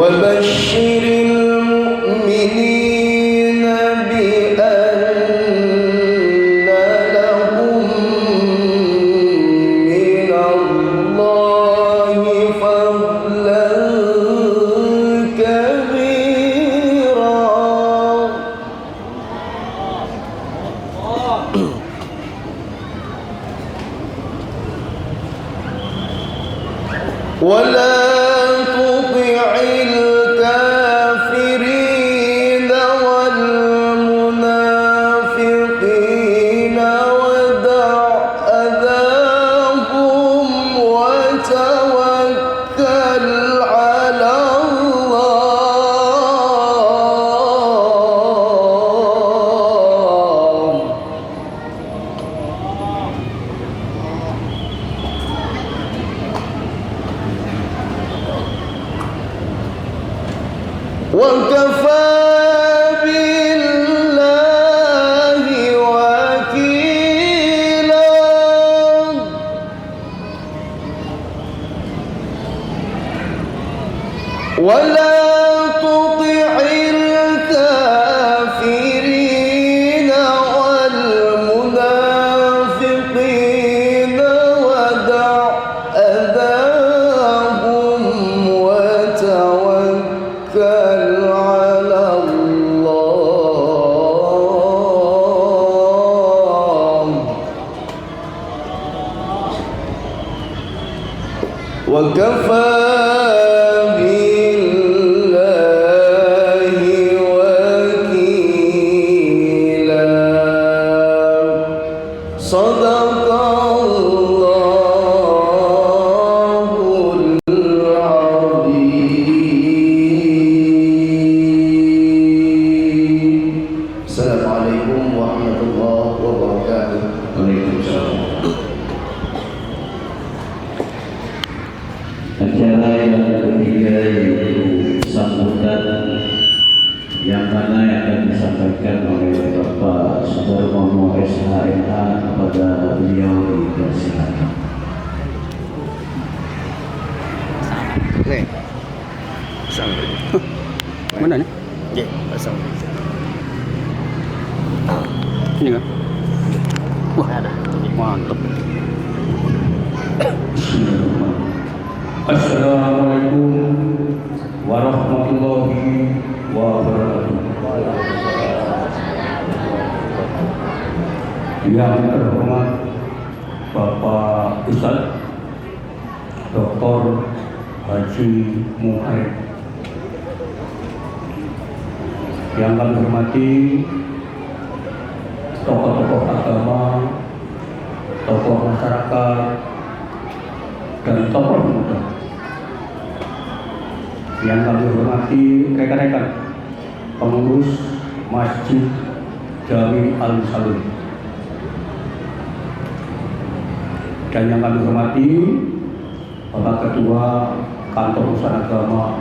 وبشر المؤمنين بأن لهم من الله فضلا كبيرا. وكفى بالله وكيلا ولا تطع الكافرين والمنافقين ودع أذاهم وتوكل على الله وكفى بالله وكيلا صدق الله العظيم. السلام عليكم ورحمة الله وبركاته. Waalaikumsalam. Acara yang ketiga yaitu sambutan yang mana yang akan disampaikan oleh Bapak Sudarmono SHMH kepada beliau dipersilakan. Nih, pasang Mana nih? ya, pasang. Ini kan? Wah, ada. Mantap. Assalamualaikum warahmatullahi wabarakatuh. Yang terhormat Bapak Ustadz Dr. Haji Muhammad, yang kami hormati tokoh-tokoh agama, tokoh masyarakat, dan tokoh muda, yang kami hormati rekan-rekan pengurus Masjid Jami Al-Salun, dan yang kami hormati Bapak Ketua Kantor Urusan Agama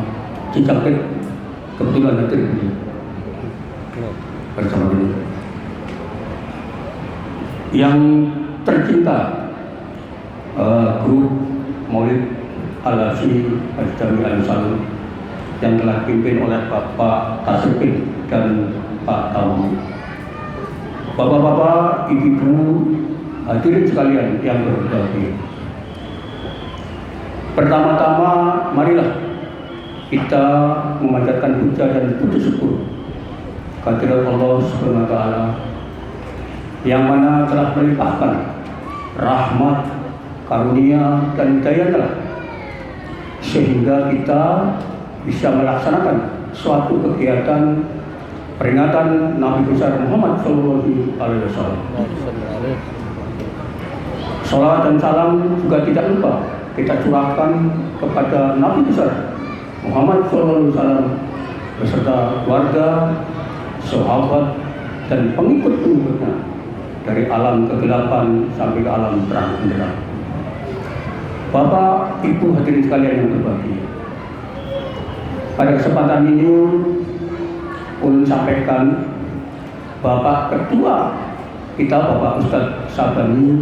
Cikampek, kebetulan hadir bersama ini, yang tercinta grup Maulid Al-Haji Jami Al-Salun yang telah dipimpin oleh Bapak Tasrifin dan Pak Tamam, Bapak-bapak, ibu-ibu, hadirin sekalian yang berbahagia. Pertama-tama, marilah kita memanjatkan puja dan puji syukur kehadirat Allah Subhanahu wa Ta'ala yang mana telah melimpahkan rahmat, karunia, dan hidayah sehingga kita bisa melaksanakan suatu kegiatan peringatan Nabi besar Muhammad Sallallahu Alaihi Wasallam. Salat dan salam juga tidak lupa kita curahkan kepada Nabi besar Muhammad Sallallahu Alaihi Wasallam beserta keluarga, sahabat, dan pengikut-pengikutnya dari alam kegelapan sampai ke alam terang benderang. Bapak, Ibu, hadirin sekalian yang berbahagia, pada kesempatan ini ulun sampaikan Bapak Ketua kita, Bapak Ustadz Sabani,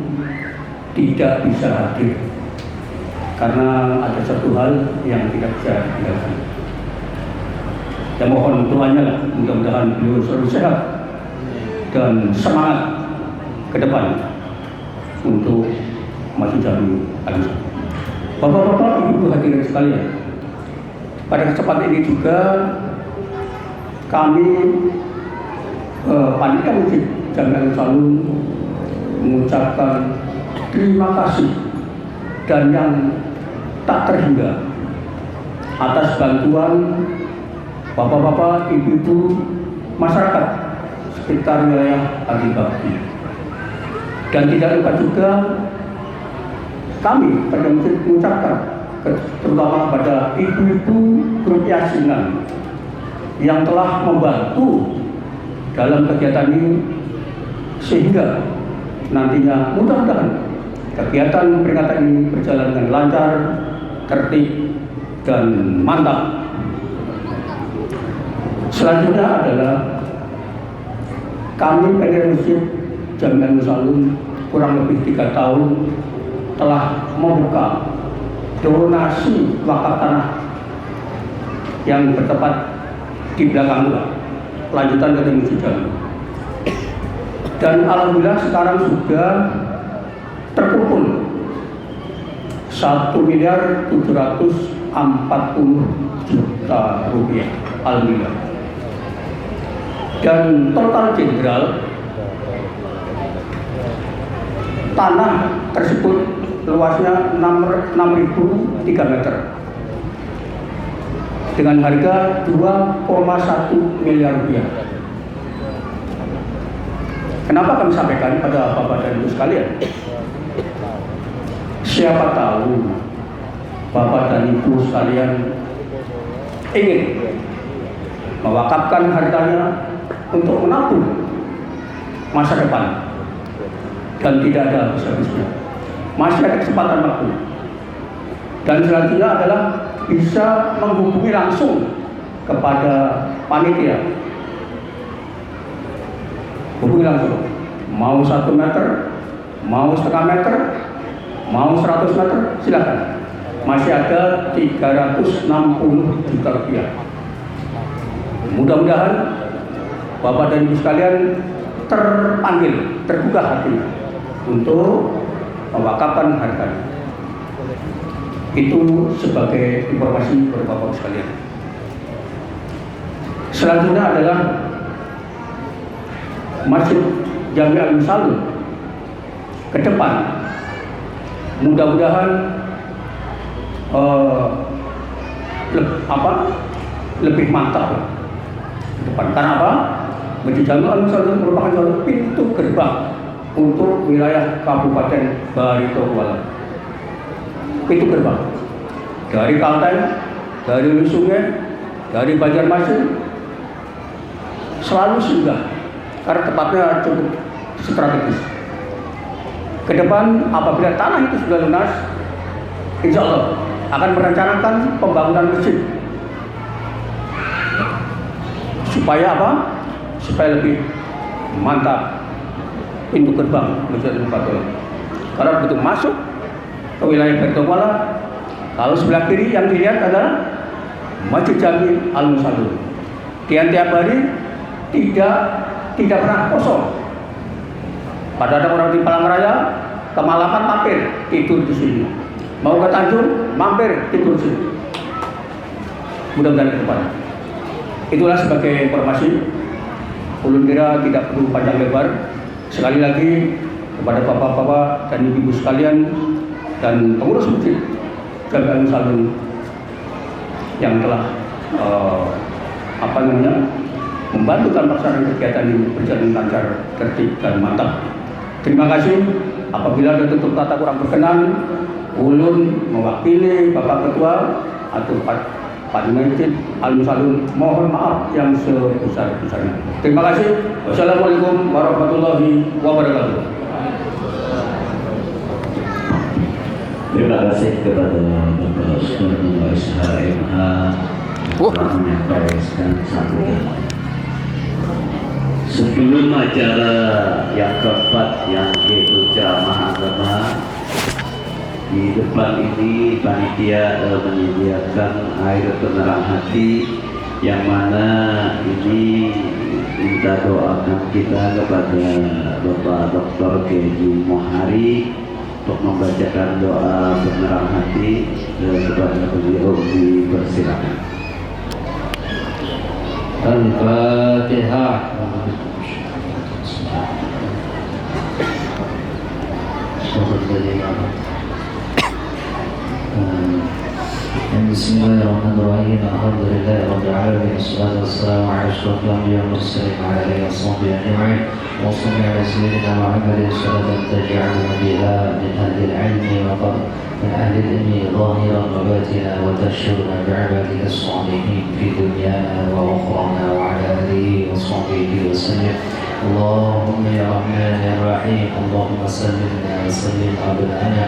tidak bisa hadir karena ada satu hal yang tidak bisa ditinggalkan. Ya mohon doanya lah, mudah-mudahan beliau selalu sehat dan semangat ke depan untuk Masjid Jami Al-Salun. Bapak-bapak, ibu-ibu hadirin sekalian, pada kesempatan ini juga kami panitia Masjid Jami Al-Salun mengucapkan terima kasih dan yang tak terhingga atas bantuan bapak-bapak, ibu-ibu, masyarakat sekitar wilayah Adi Bakti. Dan tidak lupa juga kami pada masjid mengucapkan terutama pada ibu-ibu grup yasinan yang telah membantu dalam kegiatan ini sehingga nantinya mudah-mudahan kegiatan peringatan ini berjalan dengan lancar, tertib, dan mantap. Selanjutnya adalah kami PNR Masjid Jami'ah Nursalun kurang lebih 3 tahun telah membuka donasi wakaf tanah yang bertempat di belakang lanjutan dari Masjid Jami. Dan alhamdulillah sekarang sudah terkumpul 1.740.000.000 rupiah, alhamdulillah. Dan total jenderal tanah tersebut luasnya 6.003 meter dengan harga 2,1 miliar rupiah. Kenapa kami sampaikan pada Bapak dan Ibu sekalian? Siapa tahu Bapak dan Ibu sekalian ingin mewakafkan hartanya untuk menabung masa depan dan tidak ada habis-habisnya. Masih ada kesempatan waktu. Dan selanjutnya adalah bisa menghubungi langsung kepada panitia. Hubungi langsung. Mau 1 meter, mau setengah meter, mau 100 meter, silakan. Masih ada 360 juta rupiah. Mudah-mudahan Bapak dan Ibu sekalian terpanggil, terbuka hatinya untuk mewakafkan hartanya. Itu sebagai informasi kepada Bapak sekalian. Selanjutnya adalah Masjid Jami'ah Nursalun ke depan mudah-mudahan lebih mantap ke depan. Karena apa? Masjid Jami'ah Nursalun merupakan salah pintu gerbang untuk wilayah Kabupaten Baritokuala. Pintu gerbang dari Kalteng, dari Hulu Sungai, dari Banjarmasin selalu singgah karena tempatnya cukup strategis. Ke depan apabila tanah itu sudah lunas, insya Allah akan merencanakan pembangunan masjid. Supaya apa? Supaya lebih mantap pintu gerbang Masjid Al-Fatihah. Karena begitu masuk ke wilayah Baritokuala, kalau sebelah kiri yang dilihat adalah Masjid Jami Al-Nursalun. Tiap hari tidak pernah kosong. Pada ada orang di Palangkaraya, kemalaman mampir tidur di sini. Mau ke Tanjung, mampir tidur di sini. Mudah-mudahan ke depan. Itulah sebagai informasi. Ulun kira tidak perlu panjang lebar. Sekali lagi kepada bapak-bapak dan ibu-ibu sekalian dan pengurus masjid Jami'ah Nursalun yang telah membantu pelaksanaan kegiatan ini berjalan lancar, tertib dan mantap. Terima kasih. Apabila ada tutur kata kurang berkenan, ulun mewakili Bapak Ketua atau Pak Masjid Al-Nursalun mohon maaf yang sebesar-besarnya. Terima kasih. Wassalamualaikum warahmatullahi wabarakatuh. Terima kasih kepada Bapak Ustaz SHMH telah menyampaikan sambutan. Sebelum acara yang keempat yang yaitu ceramah agama, di depan ini panitia menyediakan air penerang hati yang mana ini minta doakan kita kepada Bapak Dr. Keji Mohari untuk membacakan doa penerang hati kepada beliau. Dipersilakan. Al-Fatihah. Bismillahirrahmanirrahim. Alhamdulillahi rabbil alamin. Wassalatu wassalamu ala asyrafil anbiya'i wal mursalin wa ala alihi washabbihi ajma'in. Wa salli ala sayyidina Muhammadin salatan taj'aluna biha min ahli al-'ilmi wa qad من أهل العلم ظاهرا وباطنا وتشرنا بعبادك الصالحين في دنيانا وأخرانا وعلى آله وصحبه وسلم. اللهم يا رحمن يا رحيم، اللهم سلمنا وسلم أبناءنا،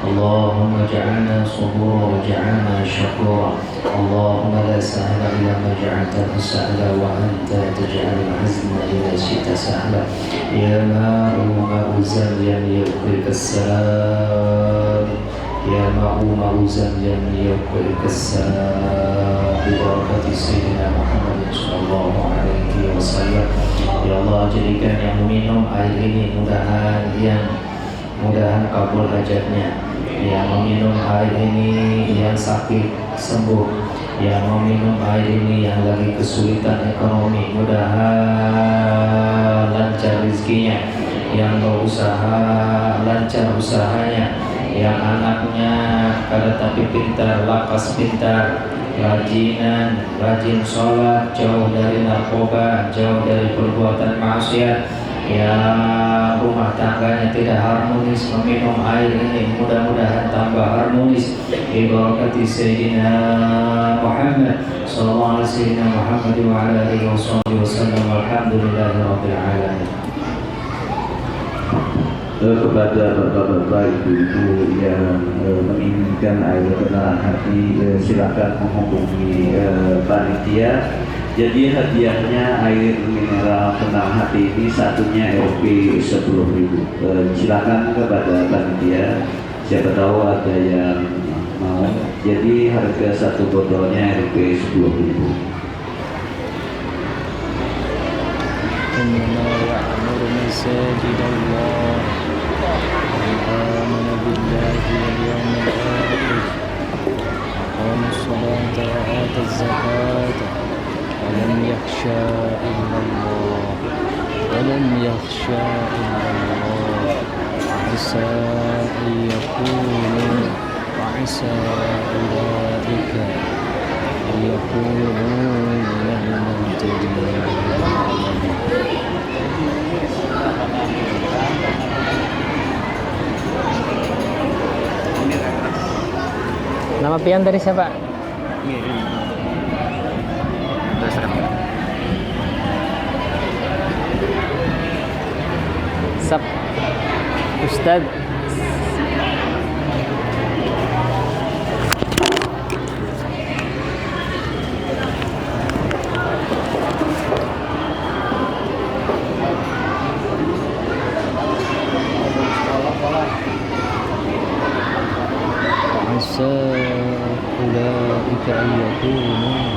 اللهم اجعلنا صبورا واجعلنا شكورا، اللهم لا سهل إلا إلى ما جعلته سهلا وأنت تجعل الحزن إذا شئت سهلا يا ماء زمزم يغفرك السلام يا ماء زمزم يغفرك السلام ببركة سيدنا محمد صلى الله عليه wasallam. Ya Allah, jadikan yang meminum air ini mudahan kabul hajatnya, yang meminum air ini yang sakit sembuh, yang meminum air ini yang lagi kesulitan ekonomi mudahan lancar rezekinya, yang berusaha lancar usahanya, yang anaknya kada tapi pintar, lakas pintar, rajin sholat, jauh dari narkoba, jauh dari perbuatan maksiat, yang rumah tangganya tidak harmonis meminum air ini mudah-mudahan tambah harmonis bi barakati Sayyidina Muhammad sallallahu alaihi wa alihi wasallam. Alhamdulillahirabbil alamin. Kepada bapak-bapak, ibu-ibu yang menginginkan air ketenangan hati, silakan menghubungi panitia. Jadi hadiahnya air mineral tenang hati ini satunya Rp 10.000. Silakan kepada panitia, siapa tahu ada yang mau. Jadi harga satu botolnya Rp 10.000. إنما يعمر مساجد الله من آمن بالله واليوم الآخر وأقام الصلاة وآتى الزكاة ولم يخشى إلا الله عسى أن يكونوا أولئك أن يكونوا من المهتدين. Nama pian dari siapa? Sap Ustad. عسى أولئك أن يكونوا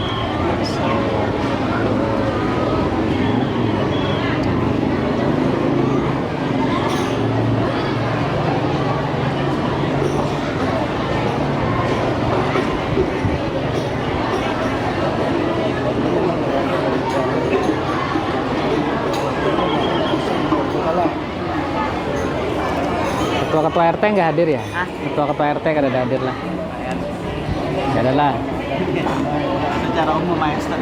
Ketua RT nggak hadir ya? Ketua RT kada ada hadir lah. Nggak ada lah. Secara umum maester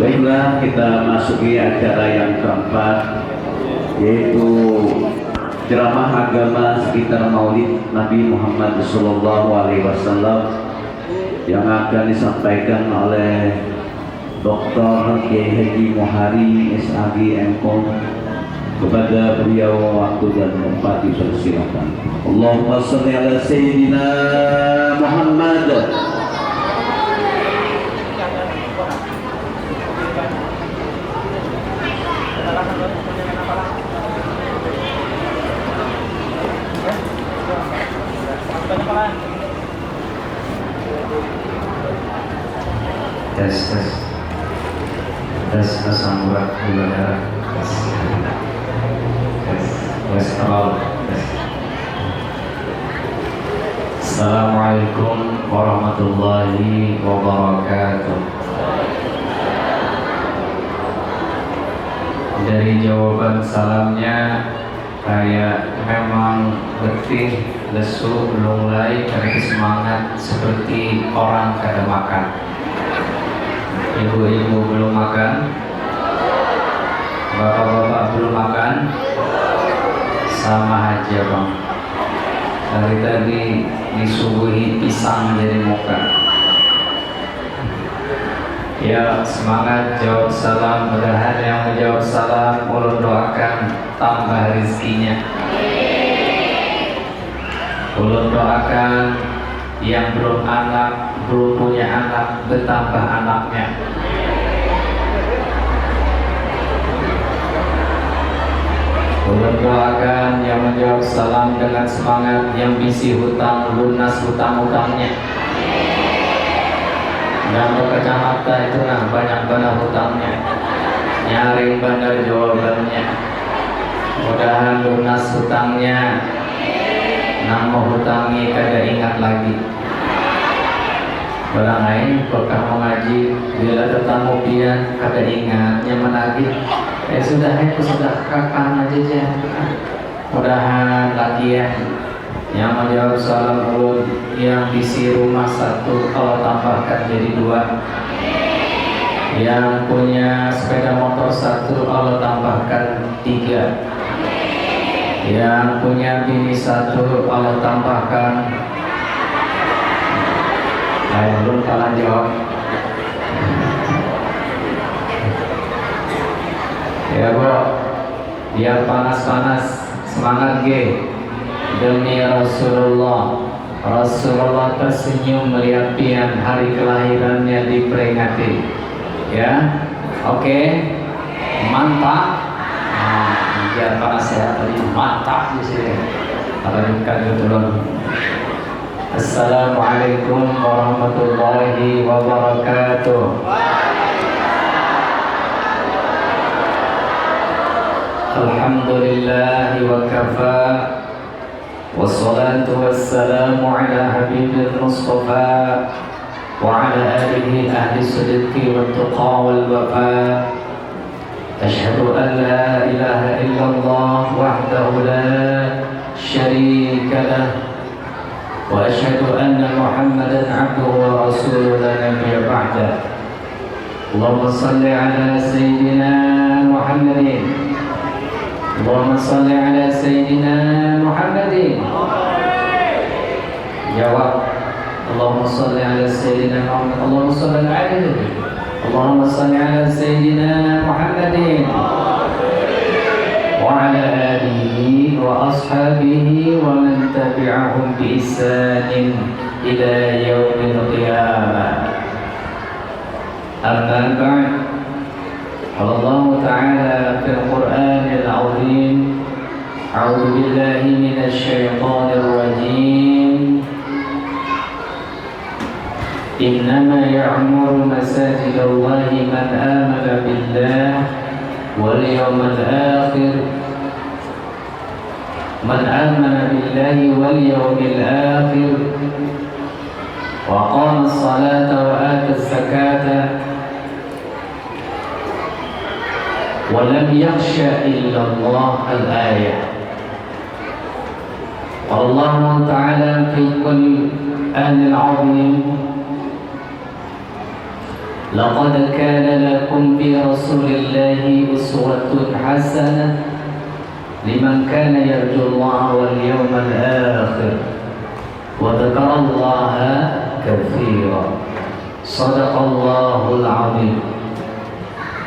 Baiklah, kita masuki acara yang keempat, yaitu ceramah agama sekitar Maulid Nabi Muhammad SAW yang akan disampaikan oleh Dr. Kiai Haji Muhari SAG MKOM. Kepada beliau waktu dan tempat dipersilakan. Allahumma sholli ala Sayyidina Muhammad. Tes sambut ibadah Assalamualaikum warahmatullahi wabarakatuh. Dari jawaban salamnya kayak memang getih lesu, lunglai, karena semangat seperti orang kada makan. Ibu-ibu belum makan, bapak-bapak belum makan, sama aja bang. Dari tadi disuguhi pisang jadi muka. Ya semangat jawab salam, mudah-mudahan yang menjawab salam ulun doakan tambah rezekinya. Ulun doakan yang belum punya anak bertambah anaknya. Ulun doakan yang menjawab salam dengan semangat yang bisi hutang lunas hutang-hutangnya. Yang berkacamata itu banyak banget hutangnya. Nyaring benar jawabannya. Mudahan lunas hutangnya. Nama hutangi kada ingat lagi. Orang lain kalau mengaji bila tetamu pian kada ingatnya menagih. Sudah sudah kapan aja. Mudahan lagi ya. Yang menjawab salam ulun yang isi rumah satu Allah tambahkan jadi 2. Yang punya sepeda motor satu Allah tambahkan 3. Yang punya bini satu Allah tambahkan. Ayo belum kalah jawab. Ya bro, biar panas-panas semangat ge. Demi Rasulullah. Rasulullah tersenyum melihat pian hari kelahirannya diperingati. Ya, oke, mantap. Biar panas ya tadi mantap di sini. Lanjutkan dulu. Assalamualaikum warahmatullahi wabarakatuh. Alhamdulillah wa kafa. Wassalatu wassalamu ala habibil mustafa wa ala alihi ahli sidqi wa tuqa wal wafa. Ashhadu an la ilaha illallah wahdahu la syarika lah wa ashhadu anna Muhammadan abduhu wa rasuluhu la nabiyya ba'da. Allahumma salli ala sayyidina Muhammadin. Allahumma salli ala sayyidina Muhammadin. Jawab. Allahumma salli ala sayyidina Muhammad. Allahumma salli alaihi. Allahumma salli ala sayyidina Muhammadin wa ala alihi wa ashabihi wa man tabi'ahum bi ihsanin ila yaumil qiyamah. Amma ba'd. Allah Ta'ala fil Qur'anil Azim. A'udzu billahi minasy syaithanir rajim. Innama ya'muru masajid Allah man amana billah wal yawmil akhir. Man amana billahi wal yawmil akhir wa qama as-salata wa ata az-zakata ولم يخشى إلا الله. الآية. والله تعالى في القرآن العظيم لقد كان لكم في رسول الله أسوة حسنة لمن كان يرجو الله واليوم الآخر وذكر الله كثيرا. صدق الله العظيم.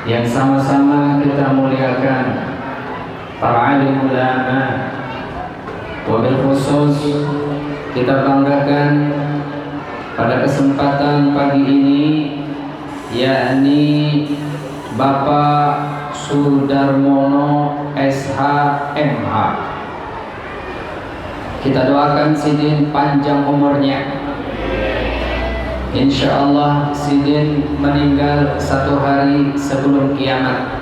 Yang sama-sama kita muliakan para alim ulama, wabil khusus kita banggakan pada kesempatan pagi ini, yakni Bapak Sudarmono SH.MH. Kita doakan sidin panjang umurnya. Insya Allah sidin meninggal 1 hari sebelum kiamat.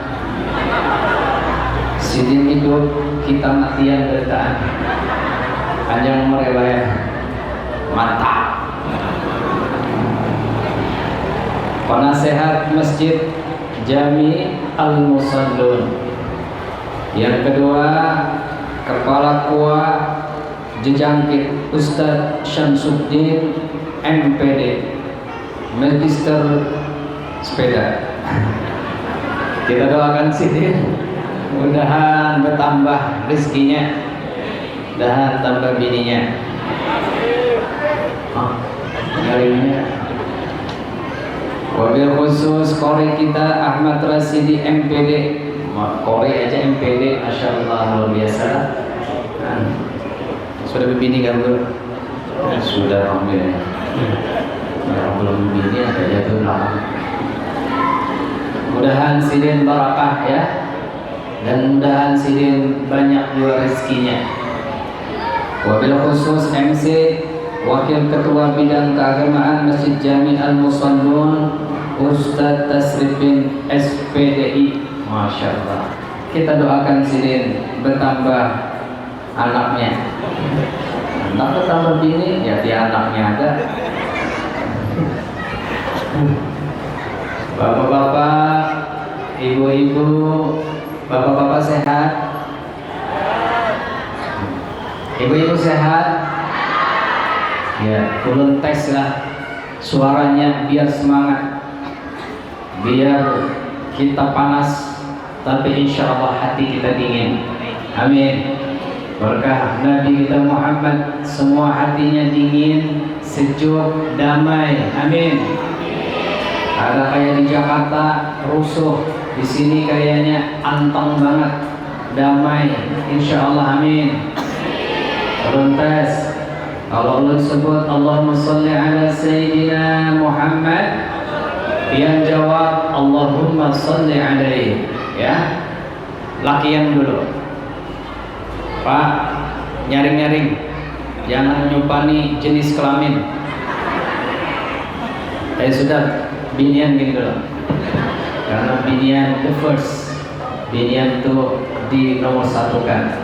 Sidin hidup kita matian bertahan. Panjang umur ya. Mantap. Penasehat Masjid Jami Al-Musallun. Yang kedua, Kepala KUA jejangkit Ustadz Syamsuddin MPD, Magister sepeda. Kita doakan Sidin, mudahan bertambah rezekinya dan tambah bininya. Nyarinya. Wabil khusus kori kita Ahmad Rasidi MPD. Kori aja MPD, Masya Allah, luar biasa. Sudah berbini kan bro? Sudah, alhamdulillah. Yang belum berbini ada jatuh lama. Mudahan Sidin barakah ya, dan mudahan Sidin banyak juga rezekinya. Wabil khusus MC Wakil Ketua Bidang Keagamaan Masjid Jami Al-Musallun Ustadz Tasrifin SPDI. Masya Allah. Kita doakan Sidin bertambah anaknya. Anak bertambah bini, ya dia anaknya ada. Bapak-bapak, ibu-ibu, bapak-bapak sehat? Ibu-ibu sehat? Ya, ulun tes lah suaranya biar semangat, biar kita panas, tapi insya Allah hati kita dingin. Amin. Berkah Nabi kita Muhammad, semua hatinya dingin, sejuk, damai. Amin. Ada kayak di Jakarta rusuh, di sini kayaknya anteng banget, damai. Insya Allah, amin. Ulun tes. Kalau ulun sebut Allahumma sholli ala Sayyidina Muhammad, yang jawab Allahumma sholli alaihi. Ya, lakian dulu. Pak, nyaring-nyaring, jangan nyupani jenis kelamin. Sudah binian gitu loh, karena binian the first, binian tuh di nomor satu kan.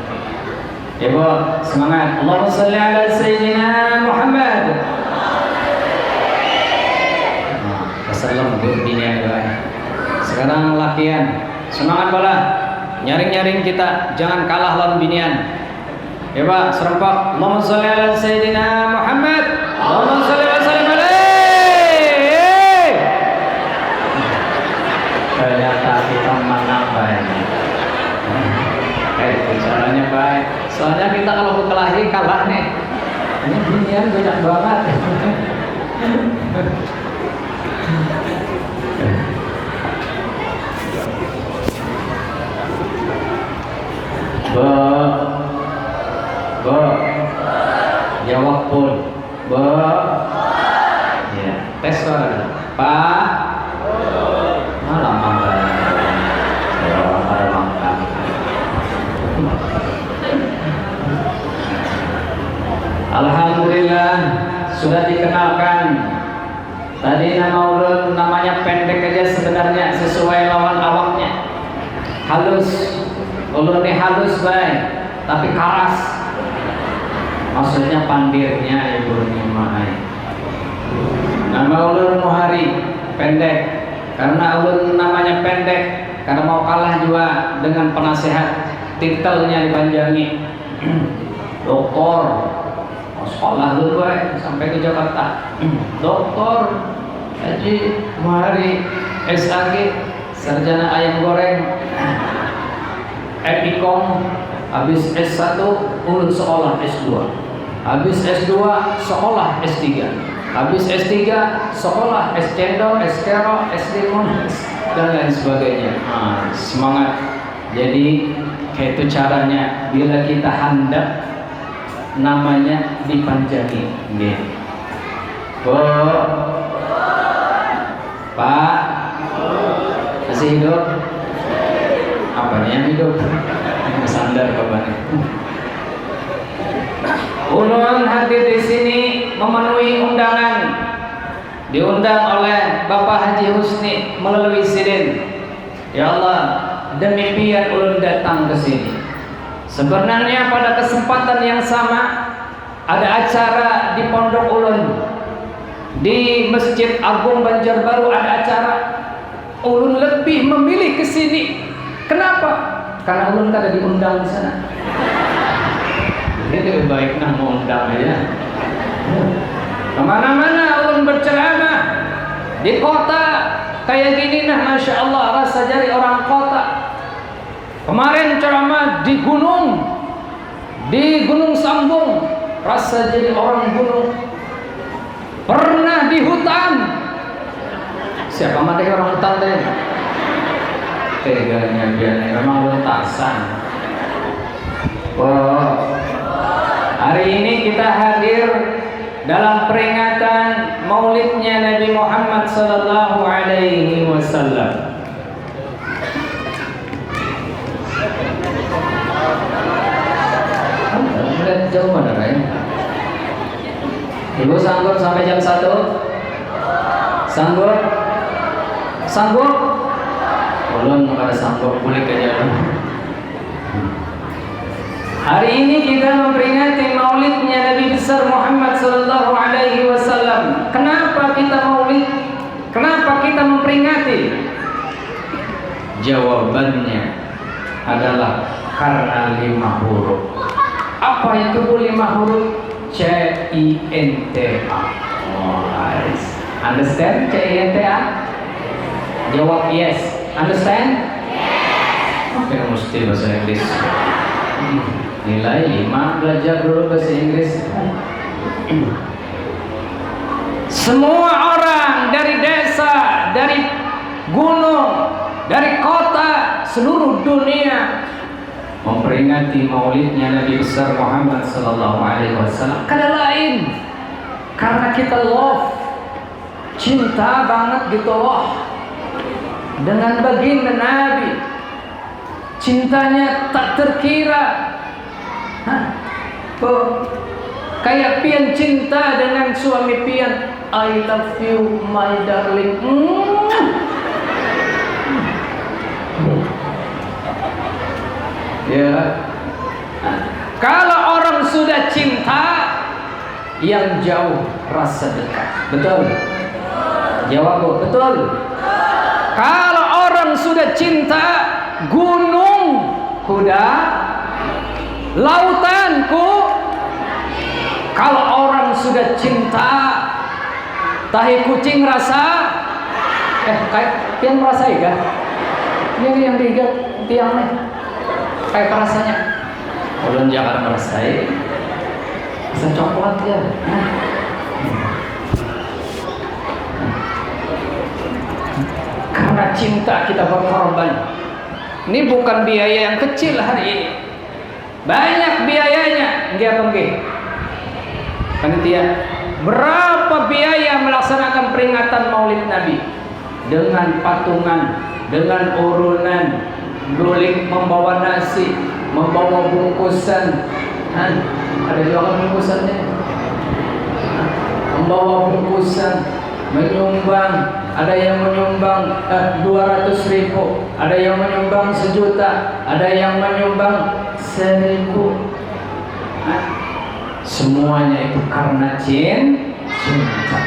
Ibu semangat, Allahumma sholli ala Sayyidina Muhammad. Assalam buat binian doanya. Sekarang lakian, semangat bola, nyaring-nyaring kita, jangan kalah lawan binian. Ya Pak, serempak, Allahumma sholli ala Sayyidina Muhammad. Allahumma sholli wa sallim alaihi. Ternyata kita menang baik. Caranya baik. Soalnya kita kalau berkelahi kalah nih. Ini binian banyak banget. Jawab pun. Ya, tes suara. Pak. Malah mangga. Ada mangga. Alhamdulillah sudah dikenalkan. Tadi nama ulun namanya pendek aja sebenarnya sesuai lawan awaknya. Halus. Ulun ini halus baik, tapi keras. Maksudnya pandirnya ibu Nimai. Nama ulun Muhari, pendek. Karena ulun namanya pendek, karena mau kalah juga dengan penasehat. Titelnya dipanjangi. Doktor. Sekolah dulu sampai ke Jakarta. Doktor Haji Muhari SAG, sarjana ayam goreng. Epikom, habis S1 ulun sekolah S2, habis S2 sekolah S3, habis S3 sekolah S cendol, S kero, S limun, dan lain sebagainya. Semangat. Jadi kayak itu caranya bila kita handap namanya dipanjangi. Pak masih hidup? Apanya yang hidup? Sandar kabarnya. Ulun hadir di sini memenuhi undangan, diundang oleh Bapak Haji Husni melalui Sidin. Ya Allah, demi biar ulun datang ke sini. Sebenarnya pada kesempatan yang sama ada acara di Pondok Ulun, di Masjid Agung Banjarbaru ada acara. Ulun lebih memilih ke sini. Kenapa? Karena ulun ada diundang di sana. Ini lebih baik nah mengundang aja. Kemana-mana ulun berceramah di kota kayak gini nah, masya Allah rasa jadi orang kota. Kemarin ceramah di Gunung Sambung, rasa jadi orang gunung. Pernah di hutan. Siapa mah deh orang hutan deh? Teganya dia memang lentasan. Wow. Hari ini kita hadir dalam peringatan Maulidnya Nabi Muhammad sallallahu alaihi wasallam. Melihat jauh mana ya? Ibu sanggup sampai jam 1? Sanggup? Sanggup? Belum pada sanggup, boleh kerja. Hari ini kita memperingati Maulidnya Nabi besar Muhammad sallallahu alaihi wasallam. Kenapa kita maulid? Kenapa kita memperingati? Jawabannya adalah karena 5 huruf. Apa itu 5 huruf? C-I-N-T-A. Understand C-I-N-T-A? Jawab yes. Understand? Oke, mesti bahasa Inggris. Nilai 5, belajar dulu bahasa Inggris. Semua orang dari desa, dari gunung, dari kota, seluruh dunia memperingati Maulidnya Nabi besar Muhammad sallallahu alaihi wasallam. Karena lain, karena kita love, cinta banget gitu loh dengan baginda Nabi. Cintanya tak terkira. Kayak pian cinta dengan suami pian. I love you my darling. Ya. Kalau orang sudah cinta, yang jauh rasa dekat. Betul? Jawab Bu, betul? Kalau orang sudah cinta, gunung kuda, lautanku. Kalau orang sudah cinta, tahi kucing rasa, kayak pian merasa ya? Ini yang diikat tiangnya. Kayak rasanya, ulun jangan merasai, rasa coklat ya. Karena cinta kita berkorban. Ini bukan biaya yang kecil hari ini, banyak biayanya. Nggih apa nggih? Panitia, berapa biaya melaksanakan peringatan Maulid Nabi? Dengan patungan, dengan urunan, guling, membawa nasi, membawa bungkusan. Ada juga bungkusannya. Membawa bungkusan, menyumbang. Ada yang menyumbang 200.000, ada yang menyumbang 1 juta, ada yang menyumbang 1.000. Semuanya itu karena cinta.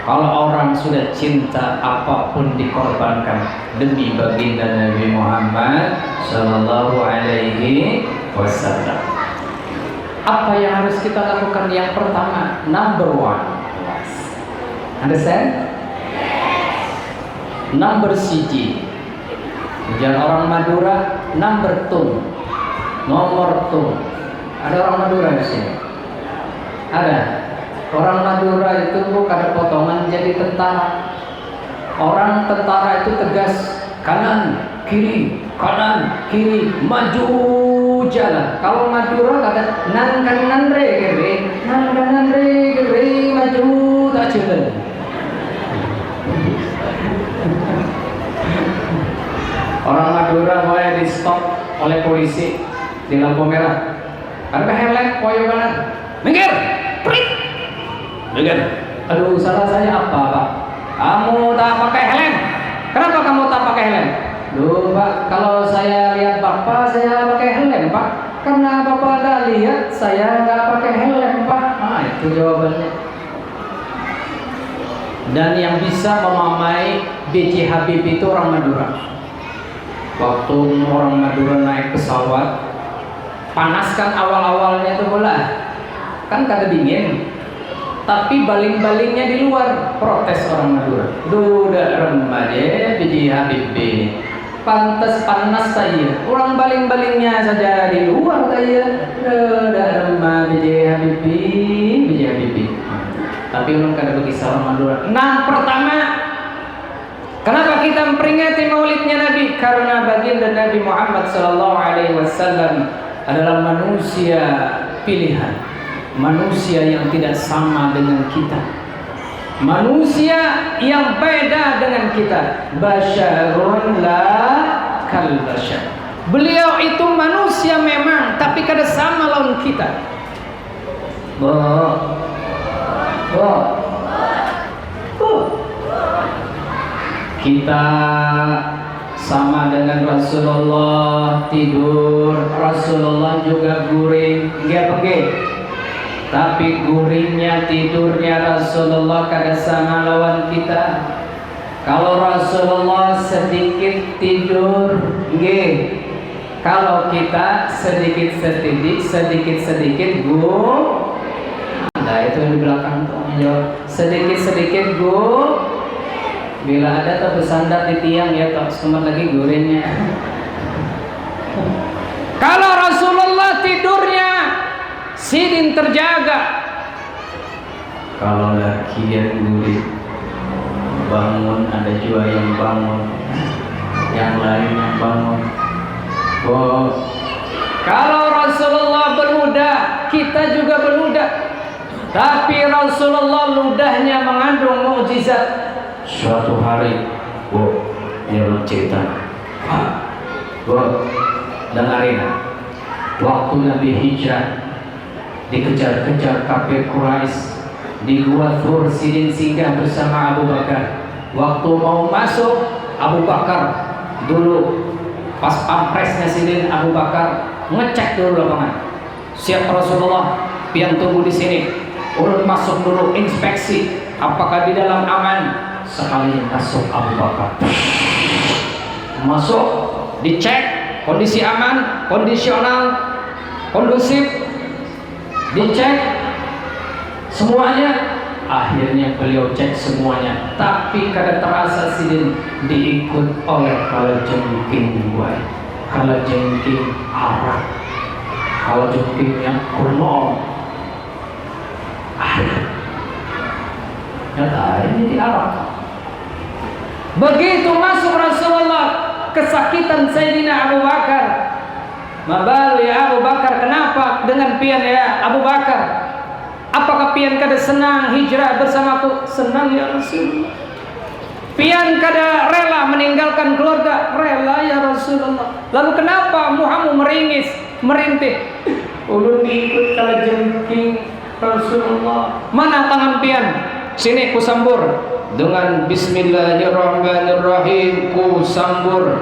Kalau orang sudah cinta, apapun dikorbankan demi baginda Nabi Muhammad sallallahu alaihi wasallam. Apa yang harus kita lakukan? Yang pertama, number 1. Understand? Number CG. Jangan orang Madura, number 2. Nomor 2. Ada orang Madura di sini? Ada. Orang Madura itu bukan potongan jadi tentara. Orang tentara itu tegas, kanan, kiri, kanan, kiri, maju jalan. Kalau Madura ada nan kanan re kiri, nan kanan re kiri, maju tak jalan. Orang Madura mulai di stop oleh polisi di lampu merah. Ada helm koyo kanan. Minggir. Prit. Minggir. Aduh, salah saya apa, Pak? Kamu tak pakai helm. Kenapa kamu tak pakai helm? Duh, Pak, kalau saya lihat Bapak, saya pakai helm, Pak. Karena Bapak ada lihat, saya nggak pakai helm, Pak. Itu jawabannya. Dan yang bisa memamai B.J. Habibie itu orang Madura. Waktu orang Madura naik pesawat, panaskan awal-awalnya itu bola, kan kada dingin, tapi baling-balingnya di luar. Protes orang Madura, duda remaja biji Habibie pantas panas saya, orang baling-balingnya saja di luar saya, duda remaja biji Habibie. Tapi orang kada begitu orang Madura. Nah, pertama, kenapa kita memperingati maulidnya Nabi? Karena baginda Nabi Muhammad SAW adalah manusia pilihan, manusia yang tidak sama dengan kita, manusia yang beda dengan kita. Basyarun la kal basyar. Beliau itu manusia memang, tapi kada sama lawan kita. Kita sama dengan Rasulullah, tidur Rasulullah juga guring, tapi guringnya tidurnya Rasulullah kada sama lawan kita. Kalau Rasulullah sedikit tidur, kalau kita sedikit nah itu yang di belakang tuh menjawab sedikit bila ada tuh bersandar di tiang ya tak semat lagi gorengnya. Kalau Rasulullah tidurnya sidin terjaga, kalau laki yang guling bangun ada juga yang bangun, yang lain yang bangun. Kalau Rasulullah berludah, kita juga berludah. Tapi Rasulullah ludahnya mengandung mukjizat. Suatu hari, dia cerita, dengarin, waktu Nabi hijrah dikejar-kejar kafir Quraisy di Gua Thur, sidin singgah bersama Abu Bakar. Waktu mau masuk, Abu Bakar dulu pas pampresnya sidin Abu Bakar ngecek dulu lapangan. Siap Rasulullah, pian tunggu di sini. Ulun masuk dulu inspeksi apakah di dalam aman. Sekali masuk Abu Bakar, masuk dicek kondisi aman, kondisional, kondusif, dicek semuanya. Akhirnya beliau cek semuanya, tapi kada terasa sidin diikut oleh kalajengking buai, kalajengking arah, kalajengkingnya kuno. Nyata ini di Arab. Begitu masuk Rasulullah, kesakitan Sayyidina Abu Bakar. Mabalu ya Abu Bakar, kenapa dengan pian ya Abu Bakar? Apakah pian kada senang hijrah bersamaku? Senang ya Rasulullah. Pian kada rela meninggalkan keluarga? Rela ya Rasulullah. Lalu kenapa muhamu meringis, merintih? Ulun ikut kalajengking Rasulullah. Mana tangan pian? Sini ku sambur dengan Bismillahirrahmanirrahim, ku sambur.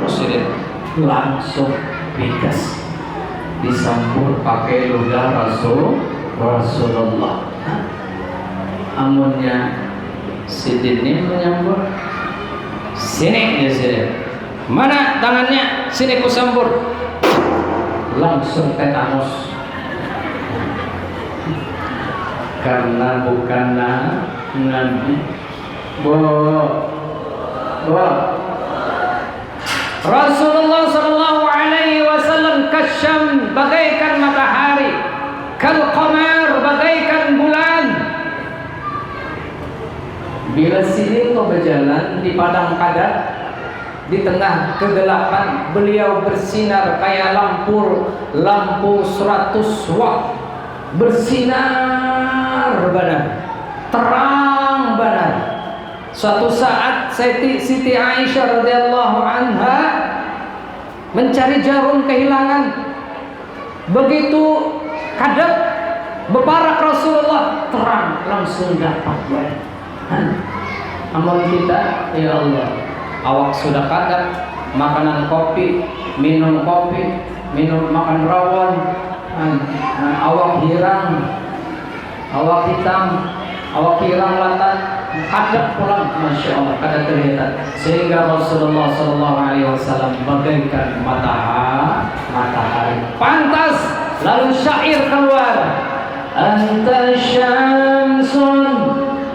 Sini langsung bigas disambur pakai ludah Rasulullah. Amunnya sidin ini menyambur, sini ya sini. Mana tangannya? Sini ku sambur. Langsung tetanus. Karena bukan Nabi. Rasulullah sallallahu alaihi wasallam kasyam, bagaikan matahari, kal qamar, bagaikan bulan. Bila sidin kau berjalan di padang padat, di tengah kegelapan, beliau bersinar kayak lampu 100 watt, bersinar benar, terang benar. Suatu saat Siti Aisyah radhiyallahu anha mencari jarum kehilangan. Begitu kadep beparak Rasulullah, terang langsung dapat. Amal kita, ya Allah, awak sudah kadep, makanan kopi, minum makan rawon, awak hirang, awak hitam, awak hirang latan, hadap pulang, masya Allah, kada kelihatan. Sehingga Rasulullah SAW bagaikan matahari. Pantas lalu syair keluar. Anta syamsun,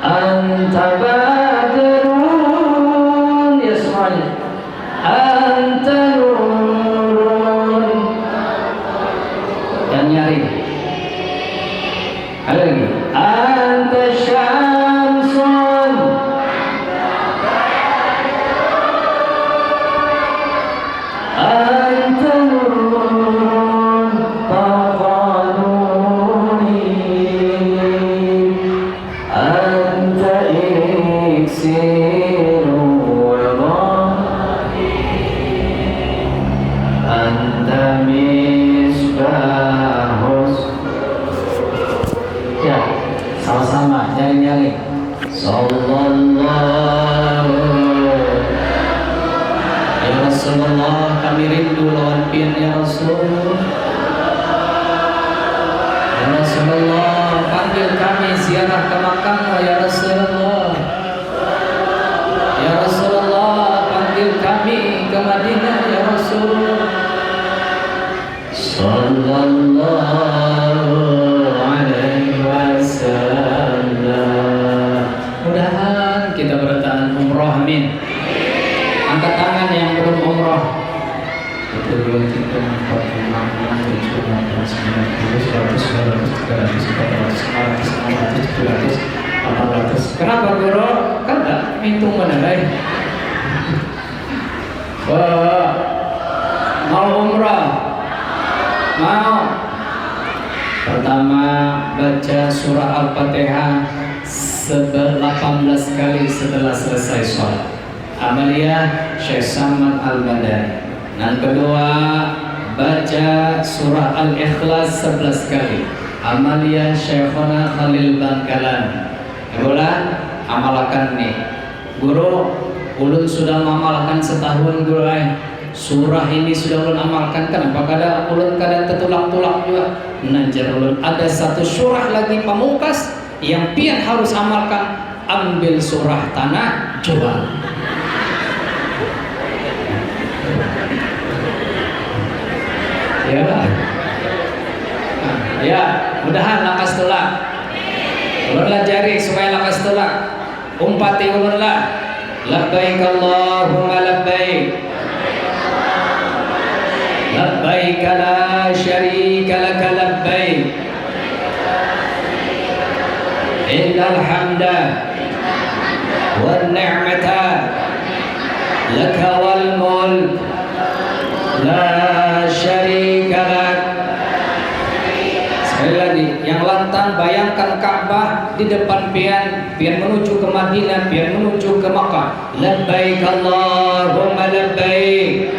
anta badrun, ya semuanya. Anta nurun. Yang nyari. Ada lagi. Anta syamsun, anta nurun, taqanuni, anta iksiru wadhahi, anta misbahus. Ya, sama-sama nyanyi-nyanyi. Sallallahu ya Rasulullah, kami rindu lawan pian ya Rasul. Ya Rasulullah, panggil kami ziarah ke makammu ya Rasulullah. Ya Rasulullah, panggil kami ke Madinah ya Rasul. Sallallahu alaihi wasallam. Mudahan kita bertahan umroh, amin. Angkat tangan yang belum umroh. Kenapa guru? Kan tak hitung mana baik. Mau umroh? Mau? Pertama baca surah Al-Fatihah 18 kali setelah selesai sholat. Amalia Syekh Samad Al-Badani. Yang kedua baca surah Al-Ikhlas 11 kali. Amalia Syekhona Khalil Bangkalan. Bulan amalkan nih. Guru, ulun sudah mengamalkan setahun guru. Surah ini sudah ulun amalkan, kenapa kada ulun kada tertulak-tulak juga? Nanjar ulun ada satu surah lagi pamungkas yang pian harus amalkan. Ambil surah tanah jual. Ya lah. Ya, mudahan lakas tulak. Ulunlah jari supaya lakas tulak. Umpati ulunlah. Labbaik Allahumma labbaik. Labbaik la syarika laka labbaik. Innal hamda wan ni'mata laka wal mulk la syarika lak. Sekali lagi, yang lantang bayangkan Ka'bah di depan pian menuju ke Madinah, pian menuju ke Makkah. Labbaik Allahumma labbaik.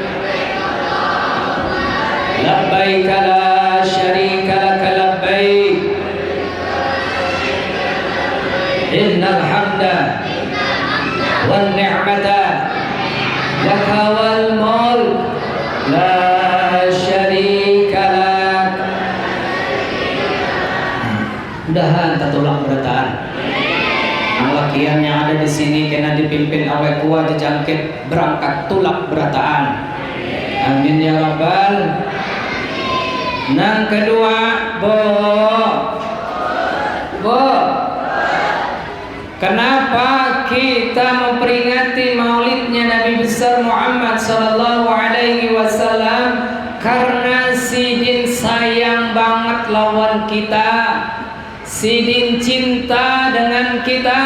Labbaik la syarika laka labbaik. Innal hamda wan ni'mata laka wal mulk la syarika lak. Mudahan tatulak berataan. Ang lakian yang ada di sini kena dipimpin awak kuat dijangkit berangkat tulak berataan. Amin ya rabbal. Nang kedua, kenapa kita memperingati maulidnya Nabi besar Muhammad sallallahu alaihi wasallam? Karena Sidin sayang banget lawan kita. Sidin cinta dengan kita.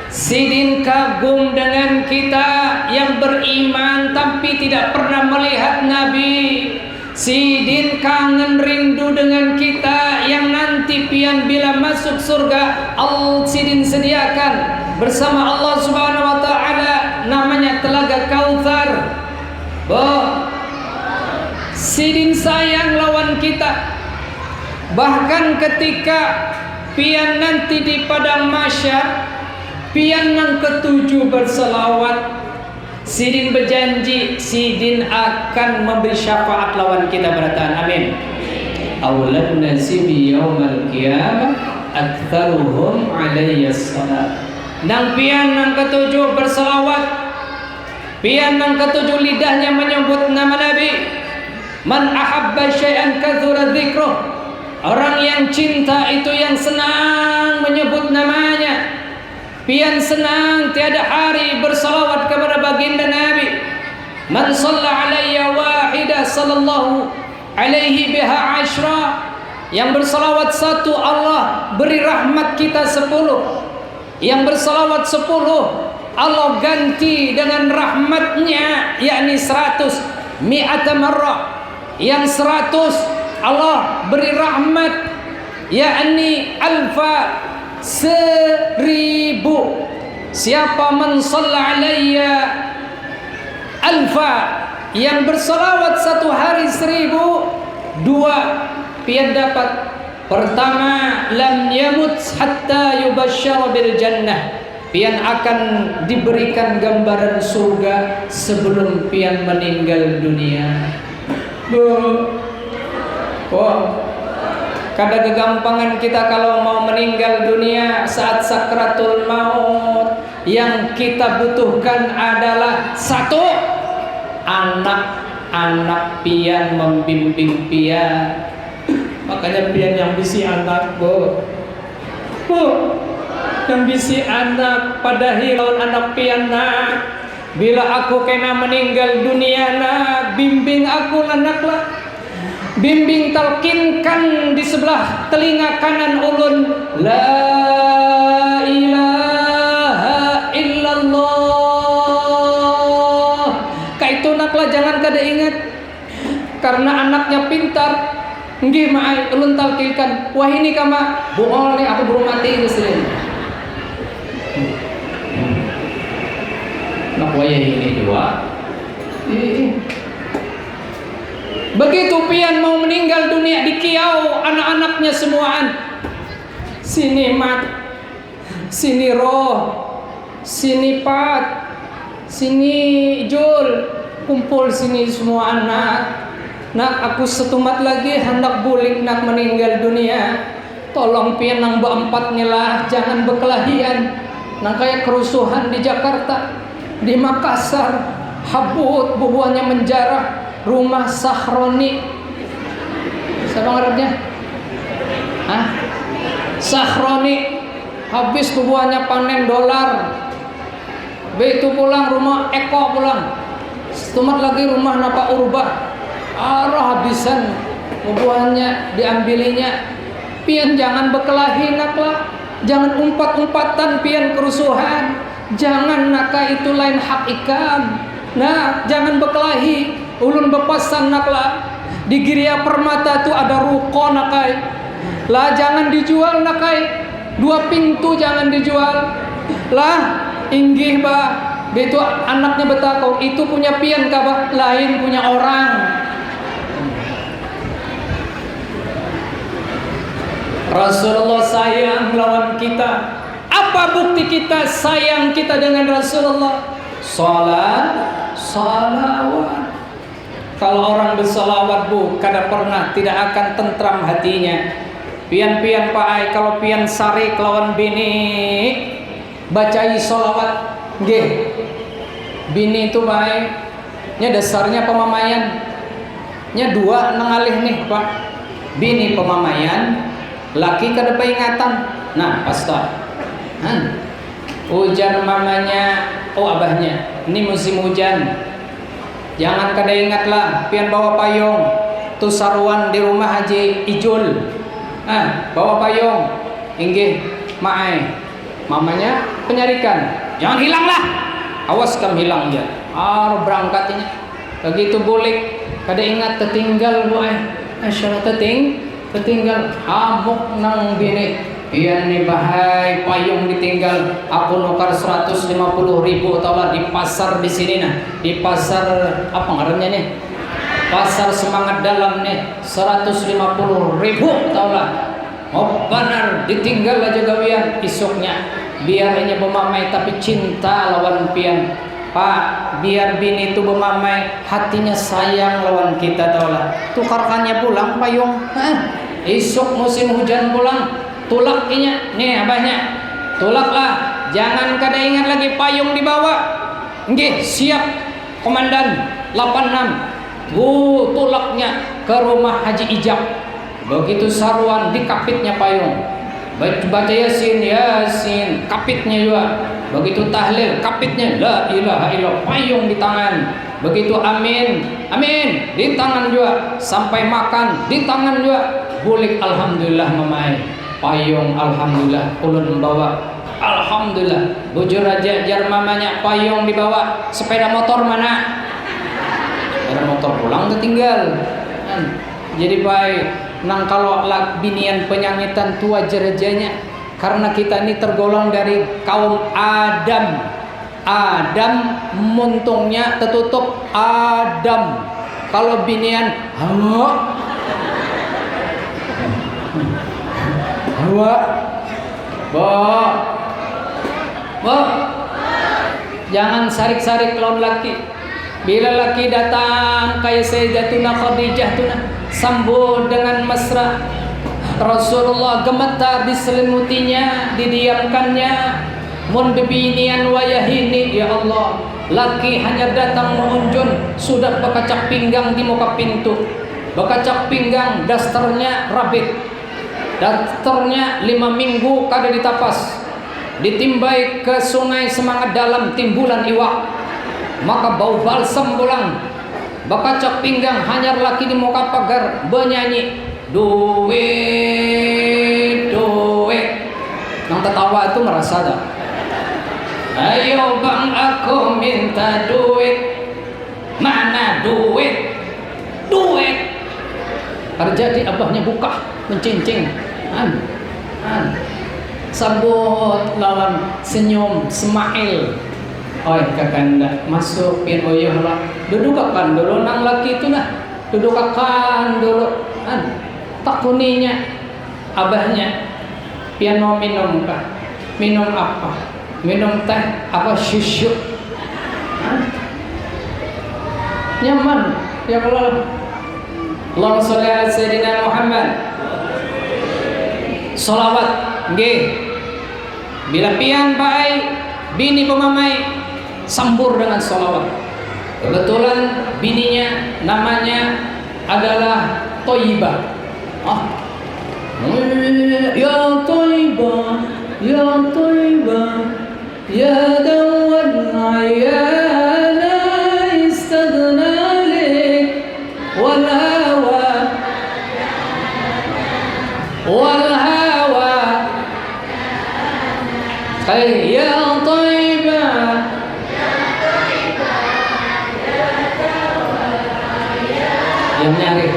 Sidin kagum dengan kita yang beriman tapi tidak pernah melihat Nabi. Sidin kangen rindu dengan kita yang nanti pian bila masuk surga Sidin sediakan bersama Allah Subhanahu wa taala namanya Telaga Kautsar. Sidin sayang lawan kita. Bahkan ketika pian nanti di padang mahsyar, pian yang ketujuh berselawat, Sidin berjanji Sidin akan memberi syafaat lawan kita berataan. Amin. Awlan nasi bi yaumal qiyamah aktsaruhum alayya salat. Nang pian nang ketujuh berselawat, pian nang ketujuh lidahnya menyebut nama Nabi. Man ahabba syai'an kathura dzikruh. Orang yang cinta itu yang senang menyebut namanya. Pian senang tiada hari bersalawat kepada baginda Nabi. Man shalla alayya wahidah sallallahu alaihi biha ashra. Yang bersalawat satu Allah beri rahmat kita 10. Yang bersalawat 10 Allah ganti dengan rahmatnya, yakni 100 mi'ata marrah. Yang 100 Allah beri rahmat, yakni alfa 1000. Siapa man shalla alayya alfa, yang bersalawat satu hari 1000, 2 pian dapat. Pertama, lam yamut hatta yubasysyara bil jannah. Pian akan diberikan gambaran surga sebelum pian meninggal dunia. Kada kegampangan kita kalau mau meninggal dunia saat sakratul maut. Yang kita butuhkan adalah 1, anak-anak pian membimbing pian. Makanya pian yang bisi anak, Bu, yang bisi anak pada hilang anak pian nak. Bila aku kena meninggal dunia nak, bimbing aku anaklah. Bimbing talkinkan di sebelah telinga kanan ulun, la ilaha illallah. Kaitu naklah jangan kada ingat. Karena anaknya pintar. Nggih maai ulun talkinkan. Wah ini kama bohong nih aku belum mati muslim. Nak wayah ini dua. Begitu pian mau meninggal dunia di kiau, anak-anaknya semuaan. Sini mat, sini roh, sini pat, sini jul, kumpul sini semua anak. Nak aku setumat lagi hendak bulik nak meninggal dunia. Tolong pian nang beempatnya lah, jangan berkelahian. Nang kayak kerusuhan di Jakarta, di Makassar, habut bubuhannya menjarah rumah Sahroni. Siapa ngarepnya? Hah? Sahroni habis bubuhannya panen dolar. Begitu pulang rumah Eko pulang. Setumat lagi rumah Napa Urbah. Arah habisan bubuhannya diambilinya. Pian jangan berkelahi naklah. Jangan umpat-umpatan pian kerusuhan. Jangan naka itu lain hak ikam. Nah, jangan berkelahi. Ulun bepasan naklah. Di Giriya Permata tu ada ruko nakai. Lah jangan dijual nakai. 2 pintu jangan dijual. Lah inggih bah. Begitu anaknya betakau, itu punya pian kabah, lain punya orang. Rasulullah sayang lawan kita. Apa bukti kita sayang kita dengan Rasulullah? Salawat. Kalau orang bersalawat bu, kada pernah tidak akan tentram hatinya. Pian-pian paai kalau pian sari kelawan bini, bacai salawat. Nggih. Bini itu baik. Nya dasarnya pemamaian. Nya 2 nengalih nih Pak. Bini pemamaian, laki kada peringatan. Nah, pasta. Hujan mamanya, abahnya. Ini musim hujan. Jangan kada ingatlah pian bawa payung. Tu saruan di rumah Haji Ijul. Bawa payung. Inggih, maai. Mamanya penyarikan. Jangan hilanglah. Awas kam hilang ya. Berangkatnya. Begitu bulik, kada ingat tertinggal bu Asyara tertinggal hamuk nang bini. Pian nih bahai payung ditinggal. Aku nukar 150.000 taulah di pasar di sini nah. Di pasar apa ngarannya nih? Pasar Semangat Dalam nih 150.000 taulah. Oh benar ditinggal aja gawian isuknya. Biar hanya bermamai tapi cinta lawan pian. Pak, biar bini itu bermamai hatinya sayang lawan kita taulah. Tukarkannya pulang payung. Isuk musim hujan pulang. Tulak inya, nih abahnya. Tulaklah Jangan kada ingat lagi payung dibawa. Nggih, siap komandan 86. Tulaknya ke rumah Haji Ijab. Begitu saruan dikapitnya payung. Baca Yasin, Yasin, kapitnya juga. Begitu tahlil, kapitnya la ilaha illallah, payung di tangan. Begitu amin, amin di tangan juga. Sampai makan di tangan juga. Bulik alhamdulillah mamai. Payung alhamdulillah ulun membawa. Alhamdulillah. Bujur aja jar mamanya payung dibawa. Sepeda motor mana? Sepeda motor pulang tertinggal. Jadi baik. Nang kalau binian penyangitan tua jerejanya, karena kita ini tergolong dari kaum Adam. Adam muntungnya tertutup Adam. Kalau binian Hawa, Hawa, jangan sarik-sarik lawan laki. Bila laki datang kayak Sayyidatuna Khadijah tuna, sambut dengan mesra. Rasulullah gemetar diselimutinya, didiamkannya. Mun bebinian wayahini, ya Allah, laki hanya datang mengunjun, sudah bekacak pinggang di muka pintu. Bekacak pinggang, dasternya rabit. Dasternya 5 minggu kada ditapas. Ditimbai ke sungai Semangat Dalam, timbulan iwak. Maka bau balsam pulang. Bekacak pinggang hanya laki di muka pagar bernyanyi duit, duit. Yang tertawa itu merasa dah. Ayo bang aku minta duit. Mana duit? Duit. Terjadi abahnya buka mencincing. Sambut lawan senyum Ismail. Oi kakanda masuk pin oyuh lah. Dudukakan dulu nang laki itu nah. Dudukakan dulu. Tak kuninya abahnya. Pian mau minum kah? Minum apa? Minum teh apa susu? Nyaman ya Allah. Allahumma sholli ala sayyidina Muhammad. Salawat nggih. Bila pian baik bini pemamai sambur dengan sholawat. Kebetulan bininya namanya adalah Thayyibah. Ya Thayyibah, ya Thayyibah, ya dawan ayana istadna lik wal hawa wal hawa. Sekali ya Thayyibah, yang nyari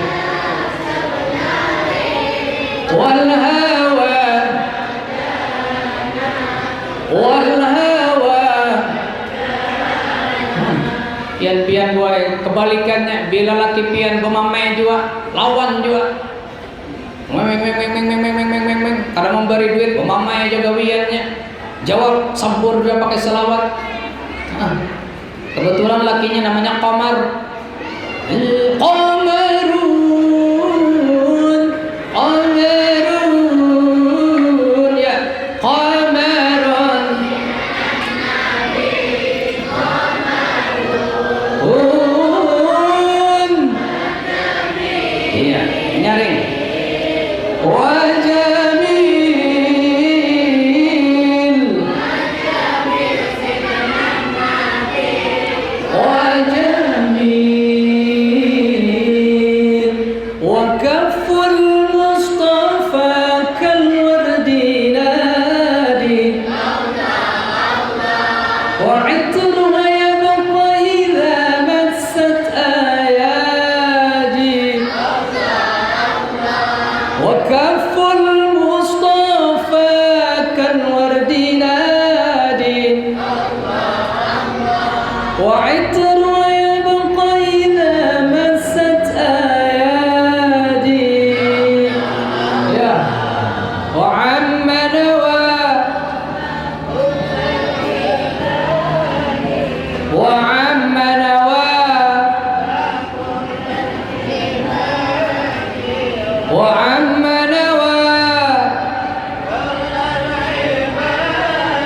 wal hawa wal hawa. Pian-pian buai kebalikannya. Bila laki pian pemamai juga lawan juga. Kada memberi duit pemamai juga wiannya. Jawab sambur dia pakai selawat. Kebetulan lakinya namanya Qamar. Qamarun, Qamarun, ya Qamarun. Iya, nyaring.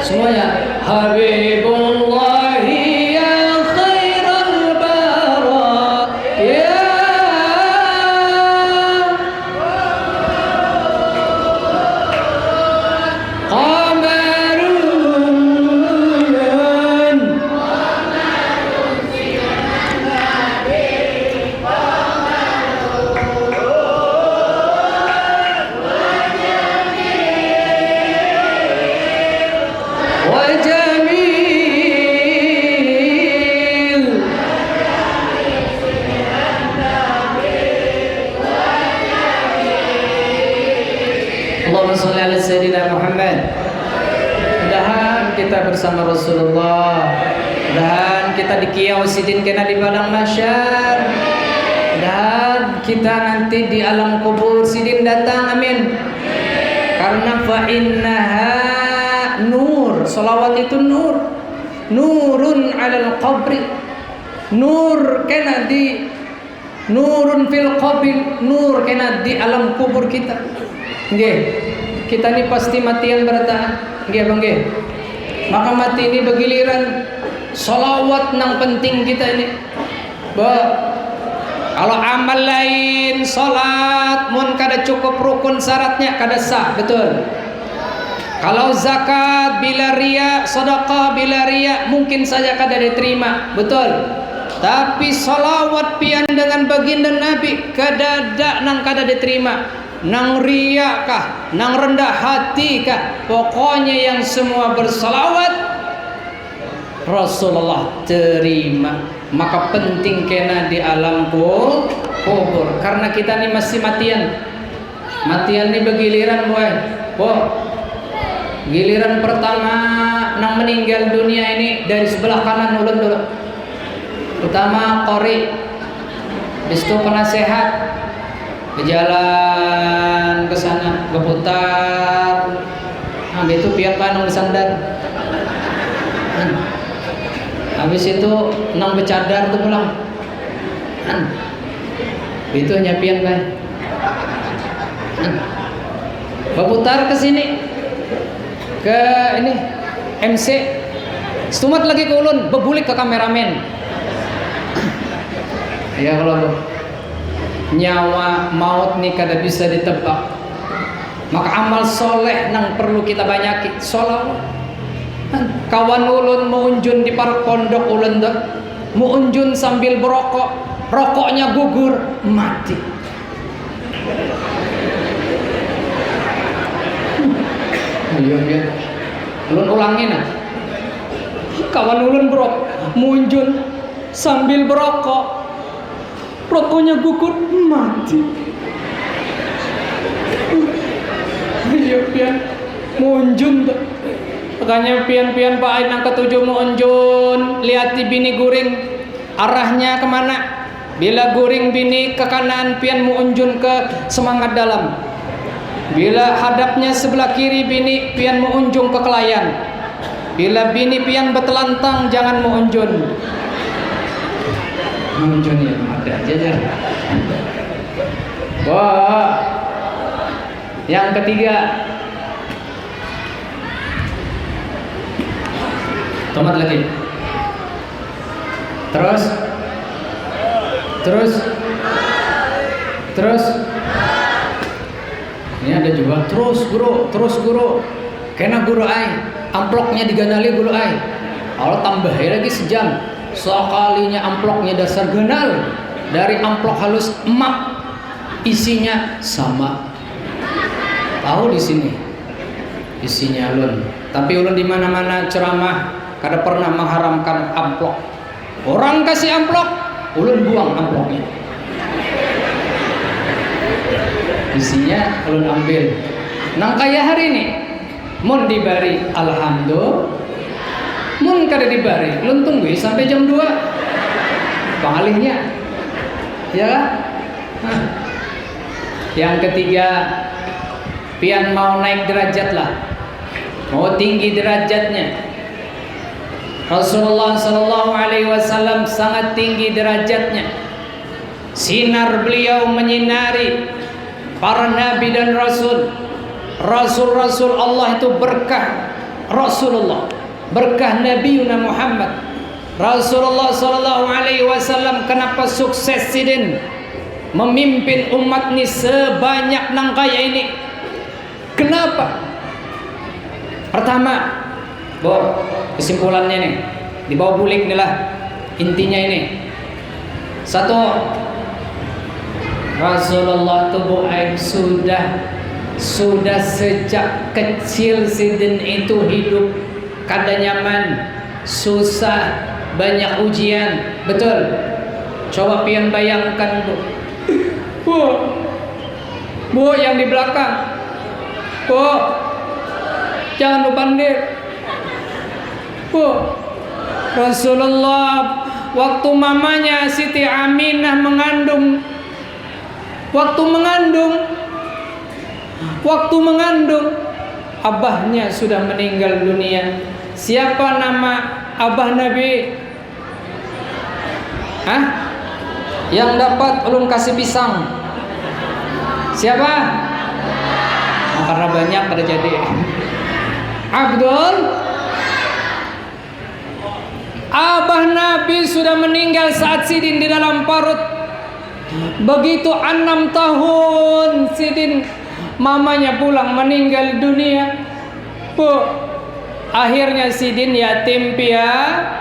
Semuanya akhirat bersama Rasulullah. Dan kita dikiau sidin kena di padang mahsyar. Dan kita nanti di alam kubur sidin datang, amin. Karena fa innaha nur, salawat itu nur. Nurun 'alal qabri. Nur kena di nurun fil qabri, nur kena di alam kubur kita. Nggih. Kita ini pasti matian berataan. Nggih, Bang nggih. Maka mati ini begiliran salawat nang penting kita ini. Kalau amal lain, salat mun kada cukup rukun syaratnya kada sah, betul. Kalau zakat bila riya, sedekah bila riya mungkin saja kada diterima, betul. Tapi salawat pian dengan baginda Nabi kada nang kada diterima. Nang riya kah, nang rendah hati kah, pokoknya yang semua bersalawat Rasulullah terima. Maka penting kena di alam kubur. Karena kita ini masih matian. Matian ini begiliran boy. Giliran pertama nang meninggal dunia ini dari sebelah kanan ulun dulu. Pertama qori, habis itu penasehat, berjalan ke sana, berputar. Habis itu pian panung disandar. Habis itu nang bercadar tuh pulang. Itu nyapian kan. Berputar ke sini. Ke ini MC. Setumat lagi ke ulun, bebulik ke kameramen. Ya kalau nyawa maut nih kada bisa ditebak. Maka amal soleh nang perlu kita banyaki. Sholawat. Kawan ulun mau unjun di park pondok ulun dah, mau unjun sambil berokok, rokoknya gugur, mati. Iya, ulun ulangin ah. Kawan ulun mau unjun sambil berokok, rokoknya gugur, mati. Iya, mau unjun dah. Makanya pian-pian Pak Ain nang ketujuh mau unjun, lihati bini guring arahnya kemana. Bila guring bini ke kanan, pian mau unjun ke semangat dalam. Bila hadapnya sebelah kiri bini, pian mau unjun ke kelayan. Bila bini pian betelantang, jangan mau unjun. Unjun ya ada aja. Wah. Yang ketiga, tomat lagi. Terus. Ini ada juga terus guru. Kena guru ai, amploknya diganali guru ai. Allah tambahin lagi sejam. Sekalinya amploknya dasar ganal. Dari amplok halus emak, isinya sama. Tahu di sini isinya ulun. Tapi ulun di mana-mana ceramah kada pernah mengharamkan amplok. Orang kasih amplok, ulun buang amploknya. Isinya ulun ambil. Nang kaya hari ini, mun dibari alhamdulillah, mun kada dibari, ulun tunggu sampai jam 2. Pengalihnya, ya. Yang ketiga, pian mau naik derajat lah, mau tinggi derajatnya. Rasulullah sallallahu alaihi wasallam sangat tinggi derajatnya. Sinar beliau menyinari para nabi dan rasul. Rasul-rasul Allah itu berkah Rasulullah, berkah Nabiuna Muhammad. Rasulullah sallallahu alaihi wasallam kenapa sukses sidin memimpin umat ini sebanyak nang kaya ini? Kenapa? Pertama, kesimpulannya nih, di bawah bulik nih lah intinya ini. Satu, Rasulullah tubuh aib sudah sejak kecil sidin itu hidup kada nyaman, susah, banyak ujian, betul. Coba pian bayangkan bu yang di belakang, bu jangan lupa nih. Bu, Rasulullah waktu mamanya Siti Aminah mengandung, waktu mengandung abahnya sudah meninggal dunia. Siapa nama abah Nabi? Hah? Yang dapat ulun kasih pisang. Siapa? Oh, karena banyak pada jadi. Abdul. Abah Nabi sudah meninggal saat Sidin di dalam parut. Begitu 6 tahun Sidin, mamanya pulang meninggal dunia. Bu, akhirnya Sidin yatim piatu.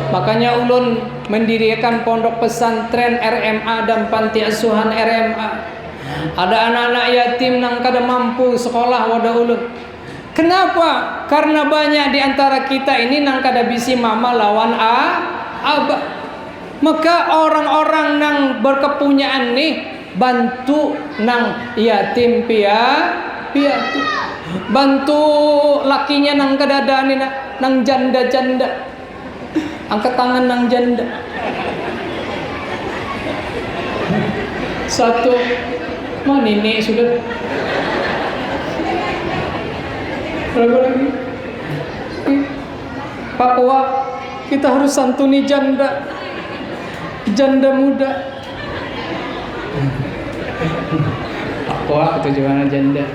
Makanya ulun mendirikan pondok pesantren RMA dan panti asuhan RMA. Ada anak-anak yatim nang kada mampu sekolah wada ulun. Kenapa? Karena banyak di antara kita ini nang kada bisi mama lawan abah. Maka orang-orang nang berkepunyaan nih bantu nang yatim piatu. Bantu lakinya nang kadadaan ini nang janda-janda. Angkat tangan nang janda. Satu. Mana ini sudah? Berapa lagi? Pak Wak, kita harus santuni janda. Janda muda. Pak Wak itu gimana janda?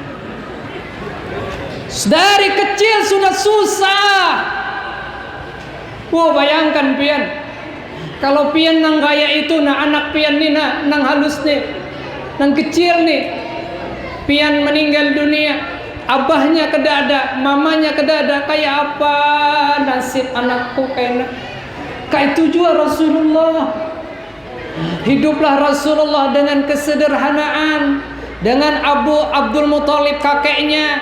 Dari kecil sudah susah. Wow, bayangkan pian, kalau pian nang gaya itu, nah anak pian nih, nah nang halus nih, nang kecil nih, pian meninggal dunia, abahnya kada ada, mamanya kada ada, kayak apa nasib anakku kayak itu juga Rasulullah. Hiduplah Rasulullah dengan kesederhanaan, dengan Abdul Muthalib kakeknya,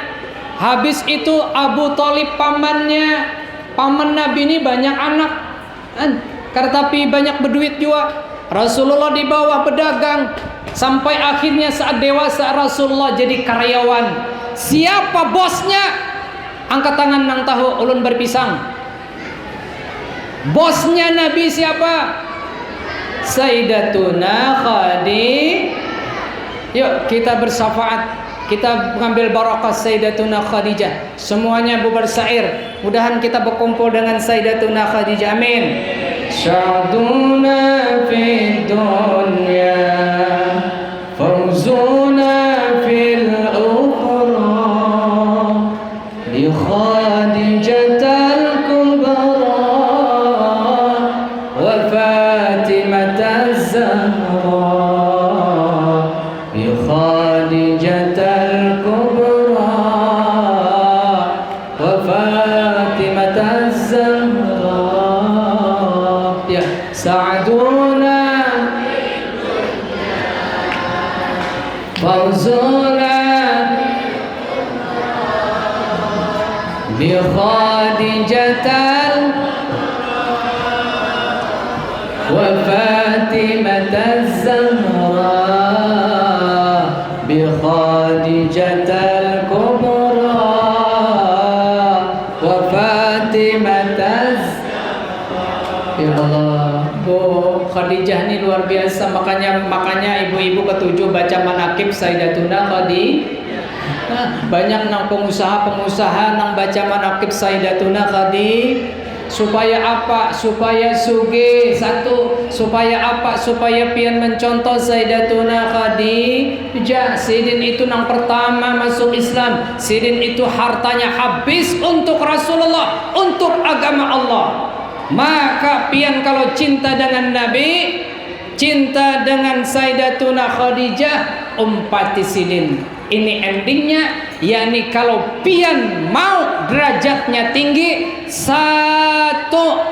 habis itu Abu Thalib pamannya. Paman Nabi ini banyak anak, tapi banyak berduit juga. Rasulullah di bawah berdagang sampai akhirnya saat dewasa Rasulullah jadi karyawan. Siapa bosnya? Angkat tangan nang tahu ulun berpisang. Bosnya Nabi siapa? Sayyidatuna Khadijah. Yuk kita bersyafaat. Kita mengambil barakah Sayyidatuna Khadijah. Semuanya bubar syair. Mudahan kita berkumpul dengan Sayyidatuna Khadijah. Amin. Sya'duna fid dunya, fawzuna fil ukhra, li Khadijatal kubra wa Fatimataz Zahra, li Khadijatal سعدونا فوزنا بخادجة وفاطمة الزهراء بخادجة الكبرى وفاطمة Ya Allah, Bu Khadijah ini luar biasa. Makanya ibu-ibu ketujuh baca manakib Sayyidatuna Khadijah. Banyak nang pengusaha nang baca manakib Sayyidatuna Khadijah. Supaya apa? Supaya sugih. Satu, supaya apa? Supaya pian mencontoh Sayyidatuna Khadijah. Sidin itu nang pertama masuk Islam. Sidin itu hartanya habis untuk Rasulullah, untuk agama Allah. Maka pian kalau cinta dengan Nabi, cinta dengan Sayyidatuna Khadijah, umpati Sidin. Ini endingnya, yakni kalau pian mau derajatnya tinggi, satu,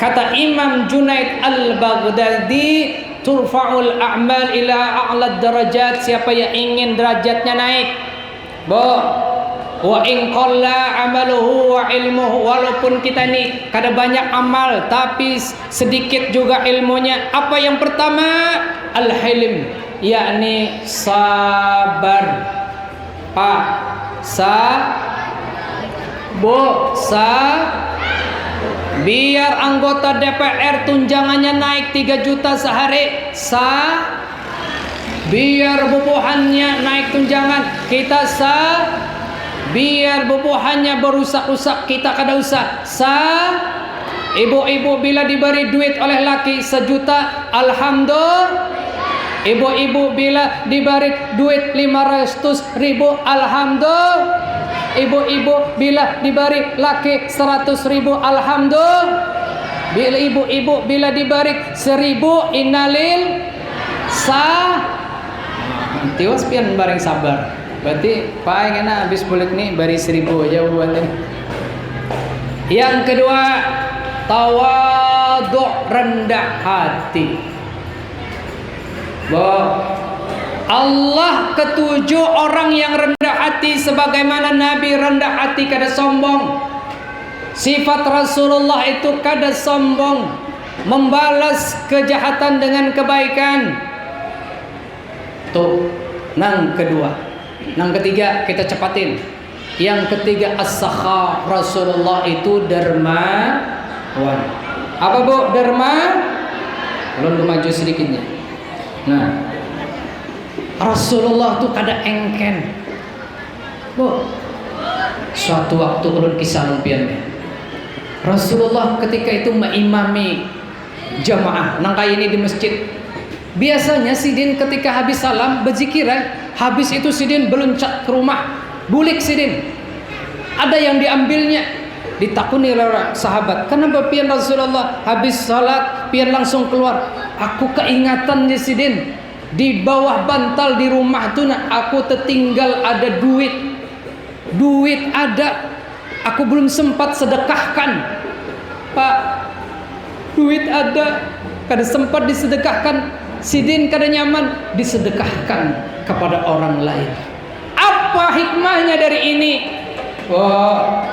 kata Imam Junaid Al-Baghdadi, turfa'ul a'mal ila a'lad darajat. Siapa yang ingin derajatnya naik, wa in qalla amaluhu wa ilmuhu, walaupun kita ini kada banyak amal tapi sedikit juga ilmunya. Apa yang pertama? Al-hilm, yakni sabar. Biar anggota DPR tunjangannya naik 3 juta sehari. Biar bubuhannya naik tunjangan, kita biar bubuhannya berusak-usak, kita kada usah. Ibu-ibu bila diberi duit oleh laki 1 juta, alhamdulillah. Ibu-ibu bila diberi duit 500 ribu, alhamdulillah. Ibu-ibu bila diberi laki 100 ribu, alhamdulillah. Bila ibu-ibu bila diberi 1000, innalil tiwas pian bareng sabar. Berarti Pak Aing habis bulik nih bari 1000 aja buat ini. Yang kedua, tawadhu, rendah hati. Allah ketujuh orang yang rendah hati sebagaimana Nabi rendah hati, kada sombong. Sifat Rasulullah itu kada sombong, membalas kejahatan dengan kebaikan. Tuh, nang kedua. Nang ketiga kita cepatin. Yang ketiga as-sakha. Rasulullah itu dermawan. Apa Bu? Belum maju sedikitnya. Nah, Rasulullah tuh kada engken. Bu, suatu waktu ulun kisah lumpian. Rasulullah ketika itu mengimami jamaah nang kaya ini di masjid. Biasanya sidin ketika habis salam berzikir, habis itu sidin beluncat ke rumah, bulik sidin. Ada yang diambilnya, ditakuni oleh sahabat. Kenapa pian Rasulullah habis salat pian langsung keluar? Aku keingatan di sidin. Di bawah bantal di rumah tuh aku tertinggal ada duit. Duit ada, aku belum sempat sedekahkan. Pak, duit ada, kada sempat disedekahkan. Sidin kada nyaman, disedekahkan kepada orang lain. Apa hikmahnya dari ini? Wah,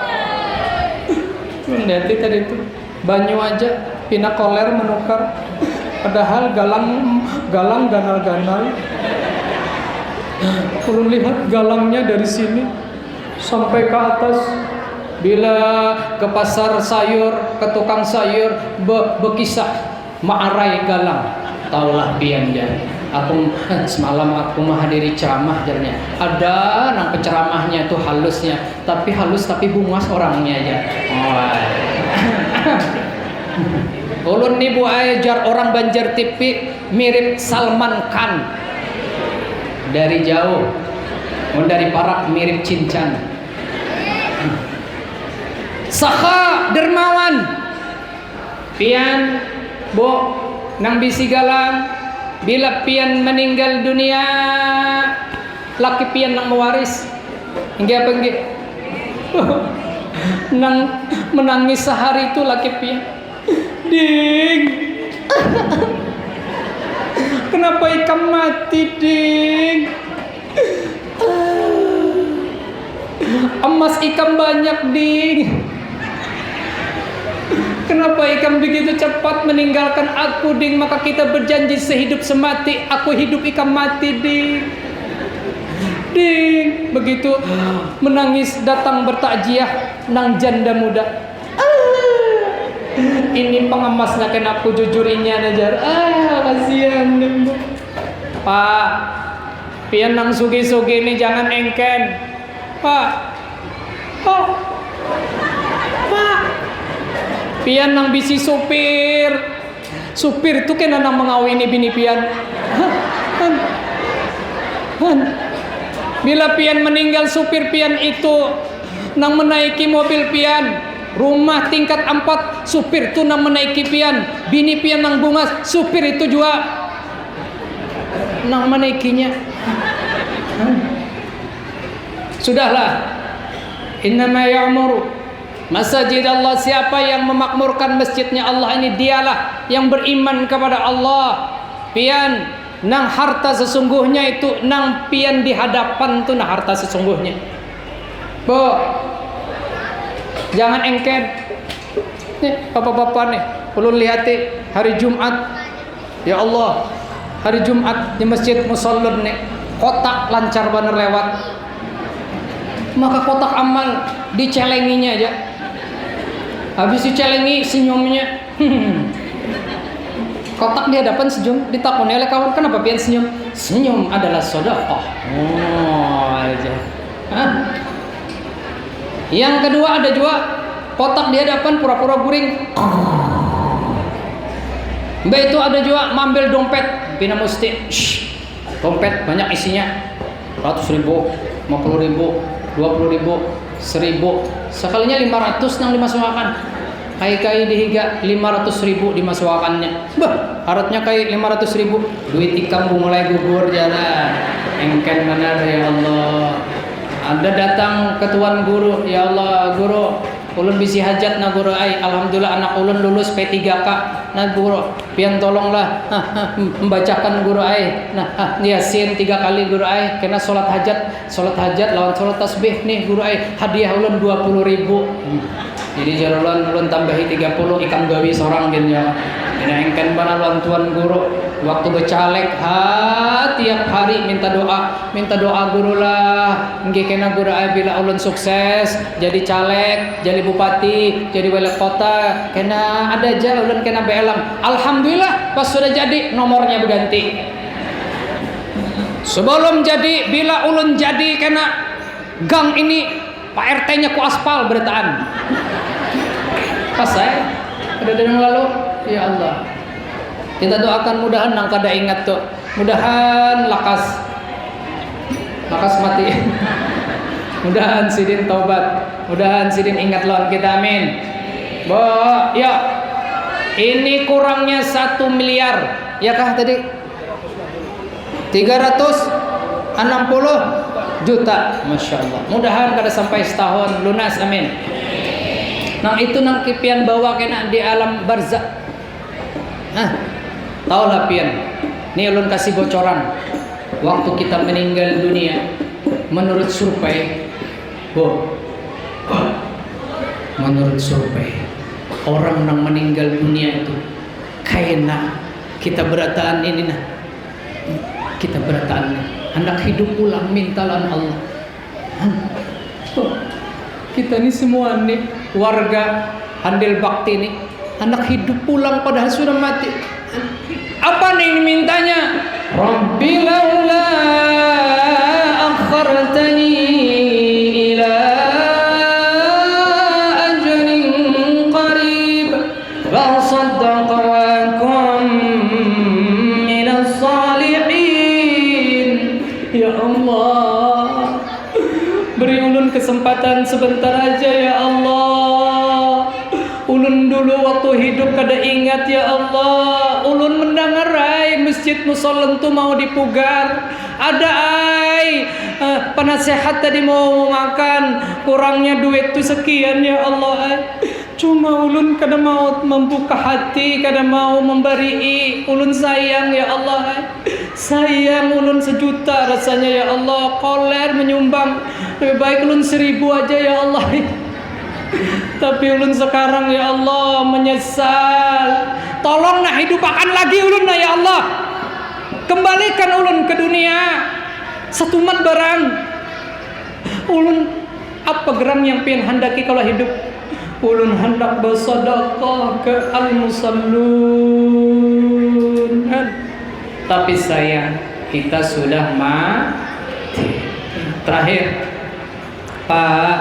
nanti tadi itu banyu aja pina koler menukar, padahal galang ganal-ganal. Kalau lihat galangnya dari sini sampai ke atas. Bila ke pasar sayur, ke tukang sayur, bekisah maarai galang. Taulah pian jar. Aku semalam aku menghadiri ceramah jarnya. Ada nang penceramahnya tuh halusnya, tapi halus tapi bungas orangnya aja. Ulun nih Bu ajar orang Banjar TV mirip Salman Khan. Dari jauh. Dari Parak mirip Cincan. Sakha, dermawan. Pian Bu nang bisi galang, bila pian meninggal dunia, laki pian nang mewaris. Hingga apa nggih? Nang menangis sehari itu laki pian. Ding. Kenapa ikam mati, Ding? Emas ikam banyak, Ding. Kenapa ikam begitu cepat meninggalkan aku, Ding? Maka kita berjanji sehidup semati. Aku hidup, ikam mati, Ding. Ding. Begitu menangis datang bertakjiah nang janda muda. Ini pengemasnya kena aku jujurinya najar. Kasihan, Ding. Pak, pian nang sugi-sugi ini jangan engken. Pak. Pak. Pian nang bisi supir. Supir itu kena nang mengawini bini pian. Bila pian meninggal, supir pian itu nang menaiki mobil pian. Rumah tingkat 4, supir itu nang menaiki pian. Bini pian nang bungas, supir itu juga nang menaikinya. Sudahlah. Innama ya'muru masjid Allah. Siapa yang memakmurkan masjidnya Allah ini, dialah yang beriman kepada Allah. Pian nang harta sesungguhnya itu nang pian di hadapan tu nah harta sesungguhnya. Bu, jangan engken. Nih bapak-bapak nih, ulun lihati hari Jumat. Ya Allah, hari Jumat di masjid musallun nih kotak lancar bener lewat. Maka kotak amal dicelenginya aja. Habis dicelengi senyumnya. Kotak di hadapan senyum, ditakoni oleh kawan, kenapa pian senyum? Senyum adalah sedekah. Oh, aja. Hah? Yang kedua ada juga kotak di hadapan pura-pura guring. Mbak itu ada juga mambil dompet, pina musti. Dompet banyak isinya. 100.000, 50.000, 20.000, 1.000. Sekalinya 500 nang dimasukkan. Kai dihiga 500.000 dimasukkannya. Bah, harapnya kai 500.000. Duit ikam mulai gugur jalan. Engken benar ya Allah. Ada datang ke tuan guru, ya Allah guru, ulun bisi hajat na guru ai. Alhamdulillah anak ulun lulus P3K. Nah guru, pian tolonglah membacakan guru ai. Nah, Yasin 3 kali guru ai. Kena salat hajat lawan salat tasbih nih guru ai. Hadiah ulun 20.000. Jadi jalan ulun tambahi 30 ikam gawi seorang gin ya. Ina engken bana lawan tuan guru. Waktu becalek tiap hari minta doa guru lah. Nggih kena guru ai bila ulun sukses jadi caleg, jadi bupati, jadi wali kota, kena ada aja ulun kena belam. Alhamdulillah pas sudah jadi nomornya berganti. Sebelum jadi bila ulun jadi kena gang ini Pak RT-nya ku aspal beritaan. Pas saya ada yang lalu, ya Allah. Kita doakan mudahan nang kada ingat tuh. Mudahan lakas mati. Mudahan sidin taubat. Mudahan sidin ingat lawan kita, amin. Ya. Ini kurangnya 1 miliar. Ya kah tadi? 360 juta. Masya Allah. Mudahan kada sampai setahun lunas, amin. Nang itu nang kipian bawa kena di alam barzakh. Tahu lah pian. Nih ulun kasih bocoran. Waktu kita meninggal dunia, menurut survei, menurut survei, orang yang meninggal dunia itu kayaknya kita berataan ini nah. Kita berataan hendak hidup ulang mintalan Allah. Kita ini semua nih warga Handil Bakti nih hendak hidup pulang padahal sudah mati. Apa nih mintanya? Rabbi laula akhartani ila ajalin qarib wa saddaqa wa kum minas salihin. Ya Allah, beri ulun kesempatan sebentar aja ya Allah. Ulun dulu waktu hidup kada ingat ya Allah. Ulun mendengarai masjid musolen tu mau dipugar. Ada ai penasehat tadi mau makan, kurangnya duit tu sekian ya Allah. Cuma ulun kada mau membuka hati, kada mau memberi. Ulun sayang ya Allah. Sayang ulun 1 juta rasanya ya Allah. Koler menyumbang. Lebih baik ulun 1.000 aja ya Allah. Tapi ulun sekarang ya Allah menyesal. Tolong nak hidupakan lagi ulun nah ya Allah. Kembalikan ulun ke dunia. Satumat barang. Ulun apa geram yang pian handaki kalau hidup? Ulun hendak bersedekah ke al-musallun. Tapi sayang kita sudah mati. Terakhir Pak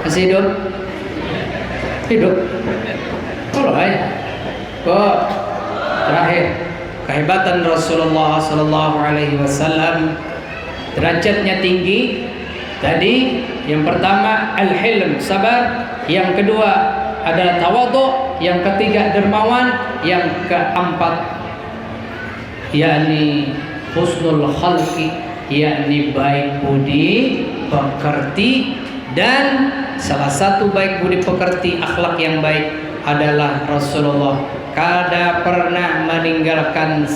masih hidup? Hidup? Terakhir kehebatan Rasulullah SAW, derajatnya tinggi. Tadi yang pertama al-hilm, sabar. Yang kedua adalah tawadhu. Yang ketiga dermawan. Yang keempat yakni husnul khalqi, yakni baik budi pekerti. Dan salah satu baik budi pekerti, akhlak yang baik adalah Rasulullah kada pernah meninggalkan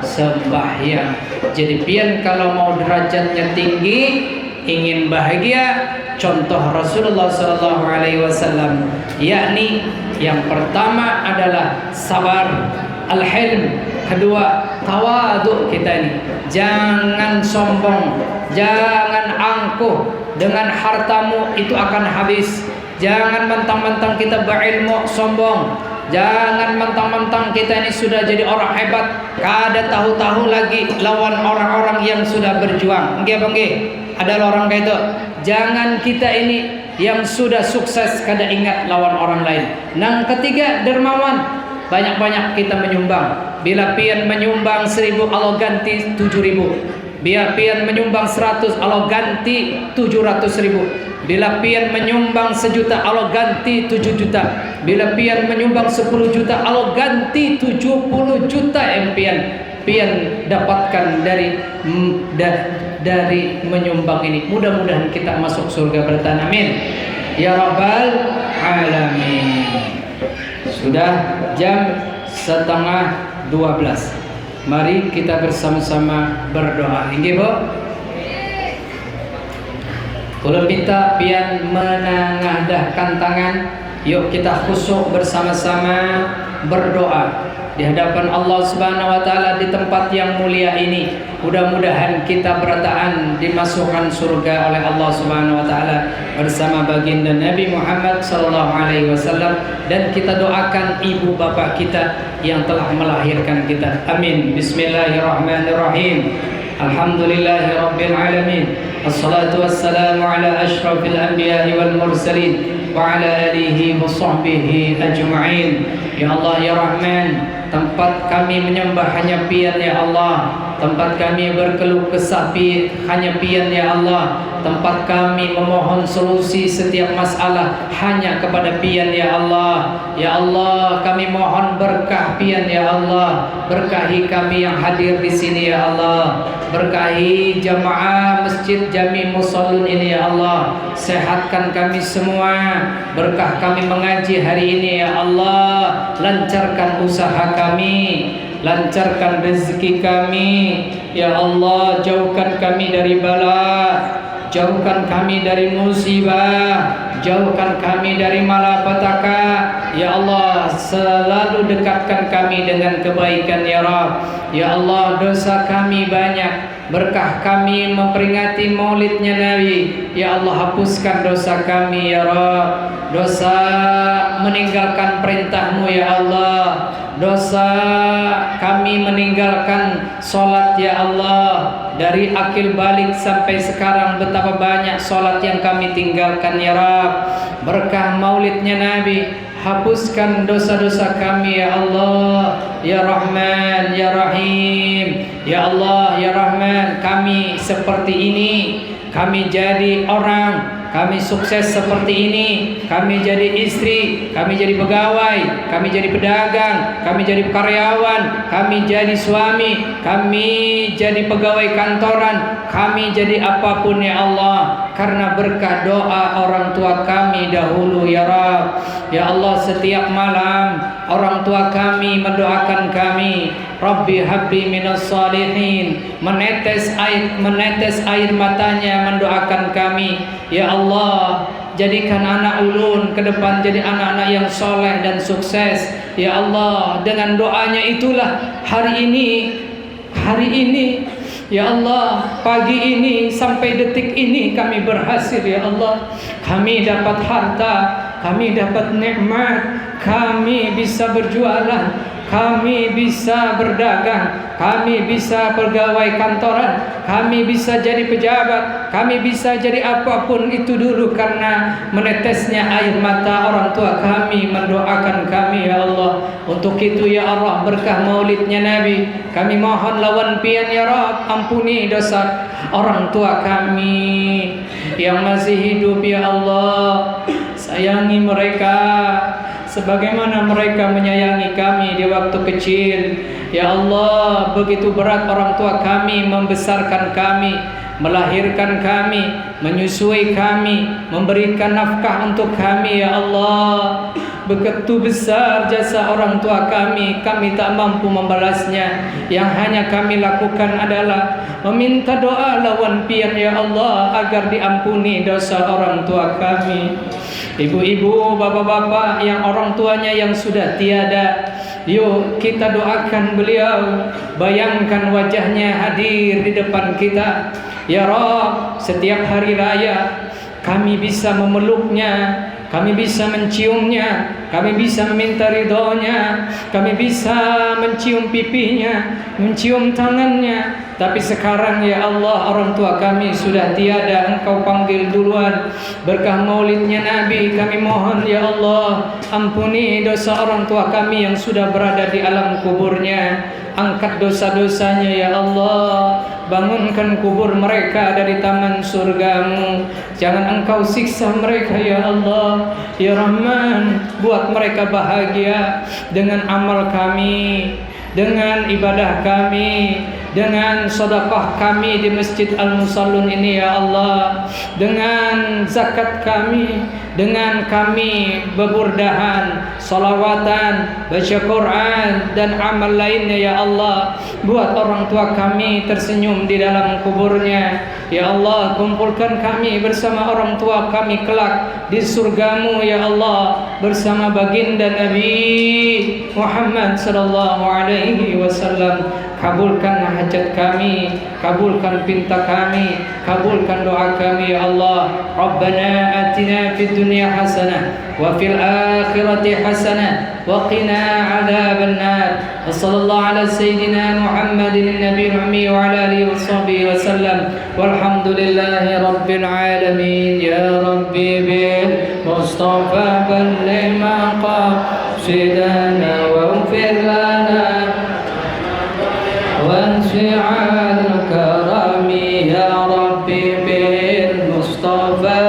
sembahyang. Jadi pian kalau mau derajatnya tinggi, ingin bahagia, contoh Rasulullah SAW, yakni yang pertama adalah sabar, al-hilm, kedua tawaduk kita ini. Jangan sombong, jangan angkuh dengan hartamu, itu akan habis. Jangan mentang-mentang kita berilmu sombong. Jangan mentang-mentang kita ini sudah jadi orang hebat, kada tahu-tahu lagi lawan orang-orang yang sudah berjuang. Nggih, Bang, nggih. Ada orang kayak itu. Jangan kita ini yang sudah sukses kada ingat lawan orang lain. Yang ketiga, dermawan. Banyak-banyak kita menyumbang. Bila pian menyumbang 1.000, Allah ganti 7.000. Bila pian menyumbang 100, Allah ganti 700.000. Bila pian menyumbang 1 juta, Allah ganti 7 juta. Bila pian menyumbang 10 juta, Allah ganti 70 juta yang pian dapatkan dari menyumbang ini. Mudah-mudahan kita masuk surga bertahan, amin ya rabbal alamin. Sudah jam 11:30. Mari kita bersama-sama berdoa. Inggih, Bu. Kalau minta pian menengadahkan tangan, yuk kita khusyuk bersama-sama berdoa di hadapan Allah Subhanahu wa taala di tempat yang mulia ini. Mudah-mudahan kita berataan dimasukkan surga oleh Allah Subhanahu wa taala bersama baginda Nabi Muhammad sallallahu alaihi wasallam, dan kita doakan ibu bapak kita yang telah melahirkan kita. Amin. Bismillahirrahmanirrahim. Alhamdulillahirabbil alamin. Assalatu wassalamu ala asyrafil anbiya'i wal mursalin wa ala alihi wa sahbihi ajma'in. Ya Allah ya Rahman, tempat kami menyembah hanya pian ya Allah. Tempat kami berkeluh kesah hanya pian ya Allah. Tempat kami memohon solusi setiap masalah hanya kepada pian ya Allah. Ya Allah, kami mohon berkah pian ya Allah. Berkahi kami yang hadir di sini ya Allah. Berkahi jamaah Masjid Jami Musallun ini ya Allah. Sehatkan kami semua. Berkah kami mengaji hari ini ya Allah. Lancarkan usaha kami, lancarkan rezeki kami ya Allah. Jauhkan kami dari bala, jauhkan kami dari musibah, jauhkan kami dari malapetaka ya Allah. Selalu dekatkan kami dengan kebaikan ya Rabb. Ya Allah, dosa kami banyak. Berkah kami memperingati maulidnya Nabi ya Allah. Hapuskan dosa kami ya Rabb. Dosa meninggalkan perintahmu ya Allah. Dosa kami meninggalkan solat ya Allah. Dari akil balik sampai sekarang betapa banyak solat yang kami tinggalkan ya Rabb. Berkah maulidnya Nabi, hapuskan dosa-dosa kami ya Allah. Ya Rahman ya Rahim. Ya Allah ya Rahman, kami seperti ini, kami jadi orang, kami sukses seperti ini, kami jadi istri, kami jadi pegawai, kami jadi pedagang, kami jadi karyawan, kami jadi suami, kami jadi pegawai kantoran, kami jadi apapun ya Allah, karena berkah doa orang tua kami dahulu ya Rabb. Ya Allah, setiap malam orang tua kami mendoakan kami, Rabbi habli minas salihin, menetes air matanya mendoakan kami. Ya Allah, jadikan anak ulun ke depan jadi anak-anak yang soleh dan sukses. Ya Allah, dengan doanya itulah hari ini ya Allah, pagi ini sampai detik ini kami berhasil ya Allah. Kami dapat harta, kami dapat nikmat, kami bisa berjualan, kami bisa berdagang, kami bisa pegawai kantoran, kami bisa jadi pejabat, kami bisa jadi apapun itu dulu karena menetesnya air mata orang tua kami mendoakan kami ya Allah. Untuk itu ya Allah, berkah maulidnya Nabi, kami mohon lawan pian ya Rabb, ampuni dosa orang tua kami yang masih hidup ya Allah. Sayangi mereka sebagaimana mereka menyayangi kami di waktu kecil. Ya Allah, begitu berat orang tua kami membesarkan kami, melahirkan kami, menyusui kami, memberikan nafkah untuk kami ya Allah. Begitu besar jasa orang tua kami tak mampu membalasnya. Yang hanya kami lakukan adalah meminta doa lawan pian ya Allah agar diampuni dosa orang tua kami. Ibu-ibu, bapak-bapak yang orang tuanya yang sudah tiada, Yuk kita doakan beliau, bayangkan wajahnya hadir di depan kita. Ya Rabb, setiap hari raya kami bisa memeluknya, kami bisa menciumnya, kami bisa meminta ridhonya, kami bisa mencium pipinya, mencium tangannya. Tapi sekarang ya Allah, orang tua kami sudah tiada, Engkau panggil duluan. Berkah maulidnya Nabi kami mohon ya Allah, ampuni dosa orang tua kami yang sudah berada di alam kuburnya. Angkat dosa-dosanya ya Allah, bangunkan kubur mereka dari taman surgamu. Jangan Engkau siksa mereka ya Allah. Ya Rahman, buat mereka bahagia dengan amal kami, dengan ibadah kami, dengan sedekah kami di Masjid Al-Musallun ini ya Allah, dengan zakat kami, dengan kami beburdahan, salawatan, baca Quran dan amal lainnya ya Allah. Buat orang tua kami tersenyum di dalam kuburnya ya Allah. Kumpulkan kami bersama orang tua kami kelak di surgamu ya Allah, bersama baginda Nabi Muhammad sallallahu alaihi wasallam. Kabulkan hajat kami, kabulkan pinta kami, kabulkan doa kami ya Allah. Rabbana atina fid dunya hasanah wa fil akhirati hasanah wa qina adzaban nar. Wassallallahu ala sayyidina Muhammadin nabiyil ummi wa ala alihi washabbihi wasallam. Walhamdulillahi rabbil alamin. Ya Rabbi bil Mustafa balligh maqasidana wa ighfir lana وانشع الكرم يا ربي بالمصطفى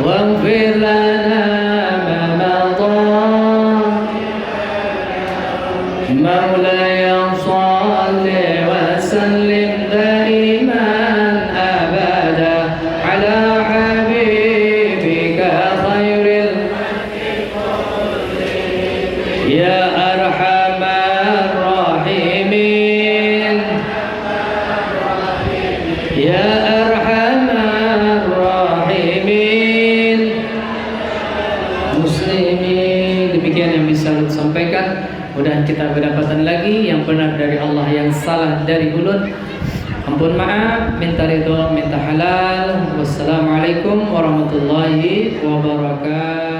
واغفر لنا ما مضى مولاي صل وسلم دائما ابدا على حبيبك خير يا أرحم الراحمين يا أرحم الراحمين muslimin. Demikian yang bisa saya sampaikan. Mudah kita kedapatan lagi yang benar dari Allah, yang salah dari ulun. Ampun maaf, minta ridho, minta halal. Wassalamualaikum warahmatullahi wabarakatuh.